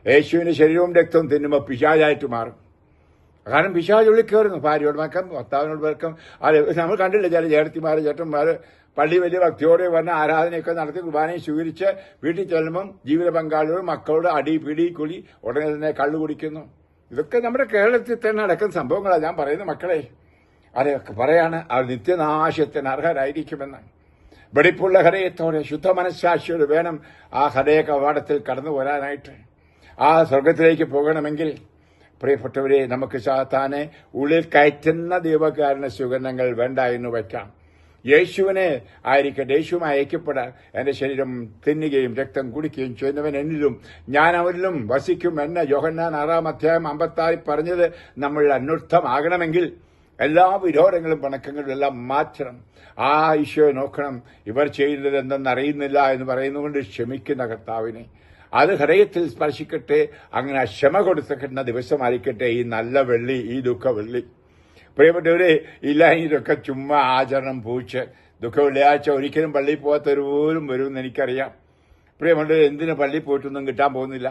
യേശുവിന്റെ ശരീരവും രക്തവും തിന്നുമ്പോൾ പിശാചായിട്ട് മാറും. കാരണം പിശാച് ഉള്ളിൽ കയറുന്നു. ഭാര്യയോട് വെക്കം, ഭർത്താവിനോട് വെക്കം. അത് നമ്മൾ കണ്ടില്ല, ചില ചേട്ടത്തിമാര് ചേട്ടന്മാര് പള്ളി വലിയ ഭക്തിയോടെ വന്ന ആരാധനയൊക്കെ നടത്തി കുർബാനയെ സ്വീകരിച്ച് വീട്ടിൽ ചെല്ലുമ്പം ജീവിത പങ്കാളിയോട് മക്കളോട് അടി പിടി കുളി, ഉടനെ തന്നെ കള്ളു കുടിക്കുന്നു. ഇതൊക്കെ നമ്മുടെ കേരളത്തിൽ തന്നെ നടക്കുന്ന സംഭവങ്ങളാണ് ഞാൻ പറയുന്നത് മക്കളെ. അതൊക്കെ പറയാണ് അവർ നിത്യനാശത്തിന് അർഹരായിരിക്കുമെന്ന്. വെടിപ്പുള്ള ഹൃദയത്തോടെ ശുദ്ധ മനസ്സാക്ഷിയോട് വേണം ആ ഹൃദയ കവാടത്തിൽ കടന്നു വരാനായിട്ട്. ആ സ്വർഗത്തിലേക്ക് പോകണമെങ്കിൽ പ്രിയപ്പെട്ടവരെ, നമുക്ക് സാത്താനെ ഉള്ളിൽ കയറ്റുന്ന ദൈവകാരണ സുഗന്ധങ്ങൾ വേണ്ട എന്ന് വയ്ക്കാം. യേശുവിനെ ആയിരിക്കട്ടെ, യേശുവുമായി ഐക്യപ്പെടാൻ എന്റെ ശരീരം തിന്നുകയും രക്തം കുടിക്കുകയും ചെയ്യുന്നവൻ എന്നിലും ഞാൻ അവരിലും വസിക്കും എന്ന് യോഹന്നാൻ 6-ാം അധ്യായം 56 പറഞ്ഞത് നമ്മൾ അന്വർത്ഥമാകണമെങ്കിൽ എല്ലാ വിരോധങ്ങളും പണക്കങ്ങളും എല്ലാം മാറ്റണം. ആ ഈശോയെ നോക്കണം. ഇവർ ചെയ്യുന്നത് എന്തെന്നറിയുന്നില്ല എന്ന് പറയുന്നതുകൊണ്ട് ക്ഷമിക്കുന്ന കർത്താവിനെ അത് ഹൃദയത്തിൽ സ്പർശിക്കട്ടെ. അങ്ങനെ ക്ഷമ കൊടുത്തിക്കുന്ന ദിവസമായിരിക്കട്ടെ ഈ നല്ല വെള്ളി, ഈ ദുഃഖ വെള്ളി. പ്രിയപ്പെട്ടവരെ, ഇല്ല ഇതൊക്കെ ചുമ്മാ ആചരണം പൂച്ച് ദുഃഖ വെള്ളിയാഴ്ച ഒരിക്കലും പള്ളിയിൽ പോകാത്തവർ പോലും വരുമെന്ന് എനിക്കറിയാം. പ്രിയപ്പെട്ടവർ, എന്തിനു പള്ളിയിൽ പോയിട്ടൊന്നും കിട്ടാൻ പോകുന്നില്ല.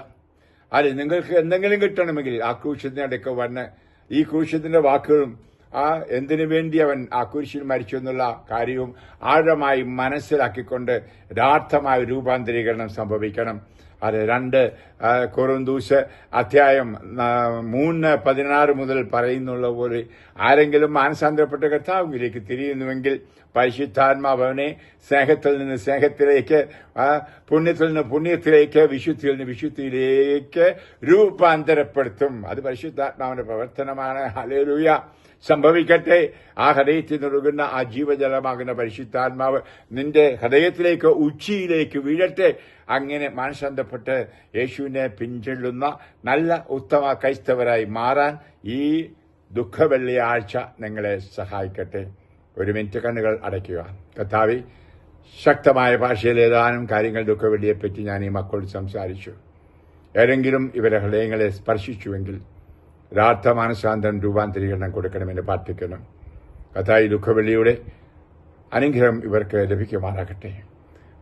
അതെ, നിങ്ങൾക്ക് എന്തെങ്കിലും കിട്ടണമെങ്കിൽ ആ ക്രൂശത്തിന്റെ അടുക്ക വന്ന് ഈ ക്രൂശത്തിന്റെ വാക്കുകളും എന്തിനു വേണ്ടി അവൻ ആ കുരിശിൽ മരിച്ചു എന്നുള്ള കാര്യവും ആഴമായി മനസ്സിലാക്കിക്കൊണ്ട് യഥാർത്ഥമായ രൂപാന്തരീകരണം സംഭവിക്കണം. അത് 2 കൊറിന്തോസ് അധ്യായം 3:16 മുതൽ പറയുന്നുള്ള പോലെ ആരെങ്കിലും മാനസാന്തരപ്പെട്ട കർത്താവിലേക്ക് തിരിയുന്നുവെങ്കിൽ പരിശുദ്ധാത്മാവ് അവനെ സ്നേഹത്തിൽ നിന്ന് സ്നേഹത്തിലേക്ക്, പുണ്യത്തിൽ നിന്ന് പുണ്യത്തിലേക്ക്, വിശുദ്ധിയിൽ നിന്ന് വിശുദ്ധിയിലേക്ക് രൂപാന്തരപ്പെടുത്തും. അത് പരിശുദ്ധാത്മാവിന്റെ പ്രവർത്തനമാണ്. ഹല്ലേലൂയ. സംഭവിക്കട്ടെ. ആ ഹൃദയത്തിൽ നിന്നൊഴുകുന്ന ആ ജീവജലമാകുന്ന പരിശുദ്ധാത്മാവ് നിന്റെ ഹൃദയത്തിലേക്ക്, ഉച്ചിയിലേക്ക് വീഴട്ടെ. അങ്ങനെ മാനസാന്തരപ്പെട്ട് യേശുവിനെ പിൻചെല്ലുന്ന നല്ല ഉത്തമ ക്രൈസ്തവരായി മാറാൻ ഈ ദുഃഖവെള്ളിയാഴ്ച നിങ്ങളെ സഹായിക്കട്ടെ. 1 മിനിറ്റ് കണ്ണുകൾ അടയ്ക്കുക. കർത്താവേ, ശക്തമായ ഭാഷയിൽ ഏതാനും കാര്യങ്ങൾ ദുഃഖവെള്ളിയെപ്പറ്റി ഞാൻ ഈ മക്കളോട് സംസാരിച്ചു. ഏതെങ്കിലും ഇവരെ ഹൃദയങ്ങളെ സ്പർശിച്ചുവെങ്കിൽ യഥാർത്ഥ മാനസാന്തരം രൂപാന്തരീകരണം കൊടുക്കണമെന്ന് പ്രാർത്ഥിക്കുന്നു. കർത്താവേ, ദുഃഖവെള്ളിയുടെ അനുഗ്രഹം ഇവർക്ക് ലഭിക്കുമാറാകട്ടെ.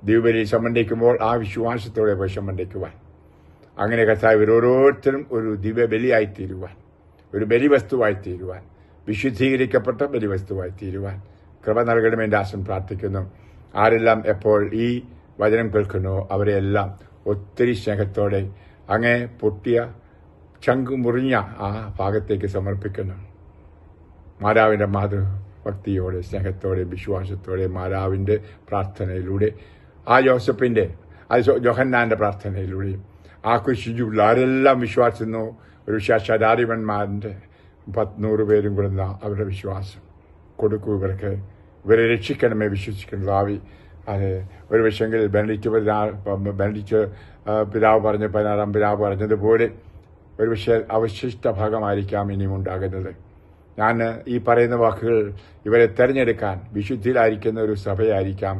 ദൈവബലിയിൽ സംബന്ധിക്കുമ്പോൾ ആ വിശ്വാസത്തോടെ പോയി സംബന്ധിക്കുവാൻ, അങ്ങനെ കർത്താവ് ഓരോരുത്തരും ഒരു ദിവ്യബലിയായിത്തീരുവാൻ, ഒരു ബലിവസ്തുവായിത്തീരുവാൻ, വിശുദ്ധീകരിക്കപ്പെട്ട ബലിവസ്തുവായിത്തീരുവാൻ കൃപ നൽകണമെന്ന് ദാസൻ പ്രാർത്ഥിക്കുന്നു. ആരെല്ലാം എപ്പോൾ ഈ വചനം കേൾക്കുന്നു അവരെയെല്ലാം ഒത്തിരി സ്നേഹത്തോടെ അങ്ങേ പൊട്ടിയ ചങ്കു മുറിഞ്ഞ ആ ഭാഗത്തേക്ക് സമർപ്പിക്കുന്നു. മാതാവിന്റെ മാതൃഭക്തിയോടെ, സ്നേഹത്തോടെ, വിശ്വാസത്തോടെ, മാതാവിന്റെ പ്രാർത്ഥനയിലൂടെ, ആ യോസഫിന്റെ, യോഹന്നാന്റെ പ്രാർത്ഥനയിലൂടെയും ആ കുരിശിലുള്ള ആരെല്ലാം വിശ്വാസിക്കുന്നു. ഒരു ശതാധിപന്മാരുടെ 100 പേരും കൊടുന്ന അവരുടെ വിശ്വാസം കൊടുക്കൂ. ഇവരെ രക്ഷിക്കണമേ വിശ്വസിക്കുന്ന ഭാവി. അത് ഒരു പക്ഷെങ്കിൽ ബെനഡിക്റ്റ് പിതാവ് പറഞ്ഞ 16-ാം പിതാവ് പറഞ്ഞതുപോലെ ഒരു പക്ഷേ അവശിഷ്ട ഭാഗമായിരിക്കാം ഇനിയും ഉണ്ടാകുന്നത്. ഞാൻ ഈ പറയുന്ന വാക്കുകൾ ഇവരെ തെരഞ്ഞെടുക്കാൻ വിശുദ്ധിയിലായിരിക്കുന്ന ഒരു സഭയായിരിക്കാം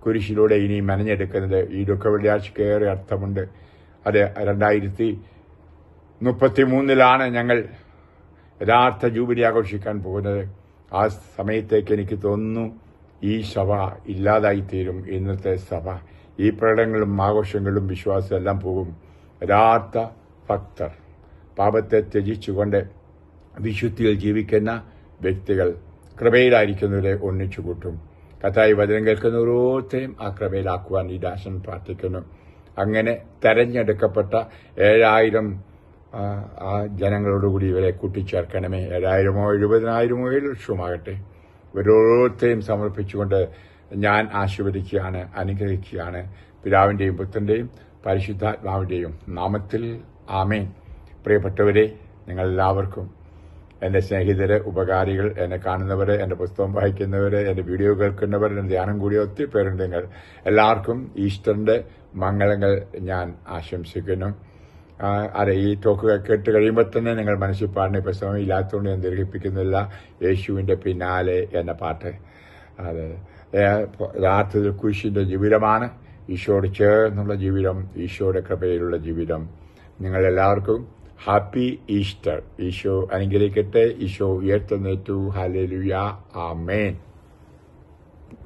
കുരിശിലൂടെ ഇനി മെനഞ്ഞെടുക്കുന്നത്. ഈ ദുഃഖ വെള്ളിയാഴ്ചയ്ക്ക് ഏറെ അർത്ഥമുണ്ട്. അത് 2033 ഞങ്ങൾ യഥാർത്ഥ ജൂബിലി ആഘോഷിക്കാൻ പോകുന്നത്. ആ സമയത്തേക്ക് എനിക്ക് തോന്നുന്നു ഈ സഭ ഇല്ലാതായിത്തീരും. ഇന്നത്തെ സഭ ഈ പ്രകടനങ്ങളും ആഘോഷങ്ങളും വിശ്വാസം എല്ലാം പോകും. യഥാർത്ഥ ഭക്തർ, പാപത്തെ ത്യജിച്ചുകൊണ്ട് വിശുദ്ധിയിൽ ജീവിക്കുന്ന വ്യക്തികൾ, കൃപയിലായിരിക്കുന്നവരെ ഒന്നിച്ചുകൂട്ടും. കർത്താവ് വചനം കേൾക്കുന്ന ഓരോരുത്തരെയും ആ കൃപയിലാക്കുവാൻ ഈ ദാസൻ പ്രാർത്ഥിക്കുന്നു. അങ്ങനെ തെരഞ്ഞെടുക്കപ്പെട്ട 7000 ആ ജനങ്ങളോടുകൂടി ഇവരെ കൂട്ടിച്ചേർക്കണമേ. 7000-മോ 70,000-മോ 7 ലക്ഷമാകട്ടെ. ഇവരോരോരുത്തരെയും സമർപ്പിച്ചുകൊണ്ട് ഞാൻ ആശീർവദിക്കുകയാണ്, അനുഗ്രഹിക്കുകയാണ്. പിതാവിന്റെയും പുത്രന്റെയും പരിശുദ്ധാത്മാവിന്റെയും നാമത്തിൽ ആമേൻ. പ്രിയപ്പെട്ടവരെ, നിങ്ങളെല്ലാവർക്കും, എന്റെ സ്നേഹിതരെ, ഉപകാരികൾ, എന്നെ കാണുന്നവരെ, എന്റെ പുസ്തകം വായിക്കുന്നവരെ, എന്റെ വീഡിയോ കേൾക്കുന്നവർ, എന്റെ ധ്യാനം കൂടിയ ഒത്തിരി പേരുണ്ട്. നിങ്ങൾ എല്ലാവർക്കും ഈസ്റ്ററിന്റെ മംഗളങ്ങൾ ഞാൻ ആശംസിക്കുന്നു. അതെ, ഈ ടോക്ക് കേട്ട് കഴിയുമ്പോൾ തന്നെ നിങ്ങൾ മനസ്സിൽ പാടുന്ന ഇപ്പം സമയം ഇല്ലാത്തതുകൊണ്ട് ഞാൻ ദീർഘിപ്പിക്കുന്നില്ല. യേശുവിൻ്റെ പിന്നാലെ എന്ന പാട്ട്, അതെ, യഥാർത്ഥത്തിൽ കുരിശിൻ്റെ ജീവിതമാണ്. ഈശോയോട് ചേർന്നുള്ള ജീവിതം, ഈശോയുടെ കൃപയിലുള്ള ജീവിതം. നിങ്ങളെല്ലാവർക്കും ഹാപ്പി ഈസ്റ്റർ. ഈശോ അനുഗ്രഹിക്കട്ടെ. ഈശോ ഉയർത്തെഴുന്നേറ്റു. ഹല്ലേലൂയ. ആമേൻ.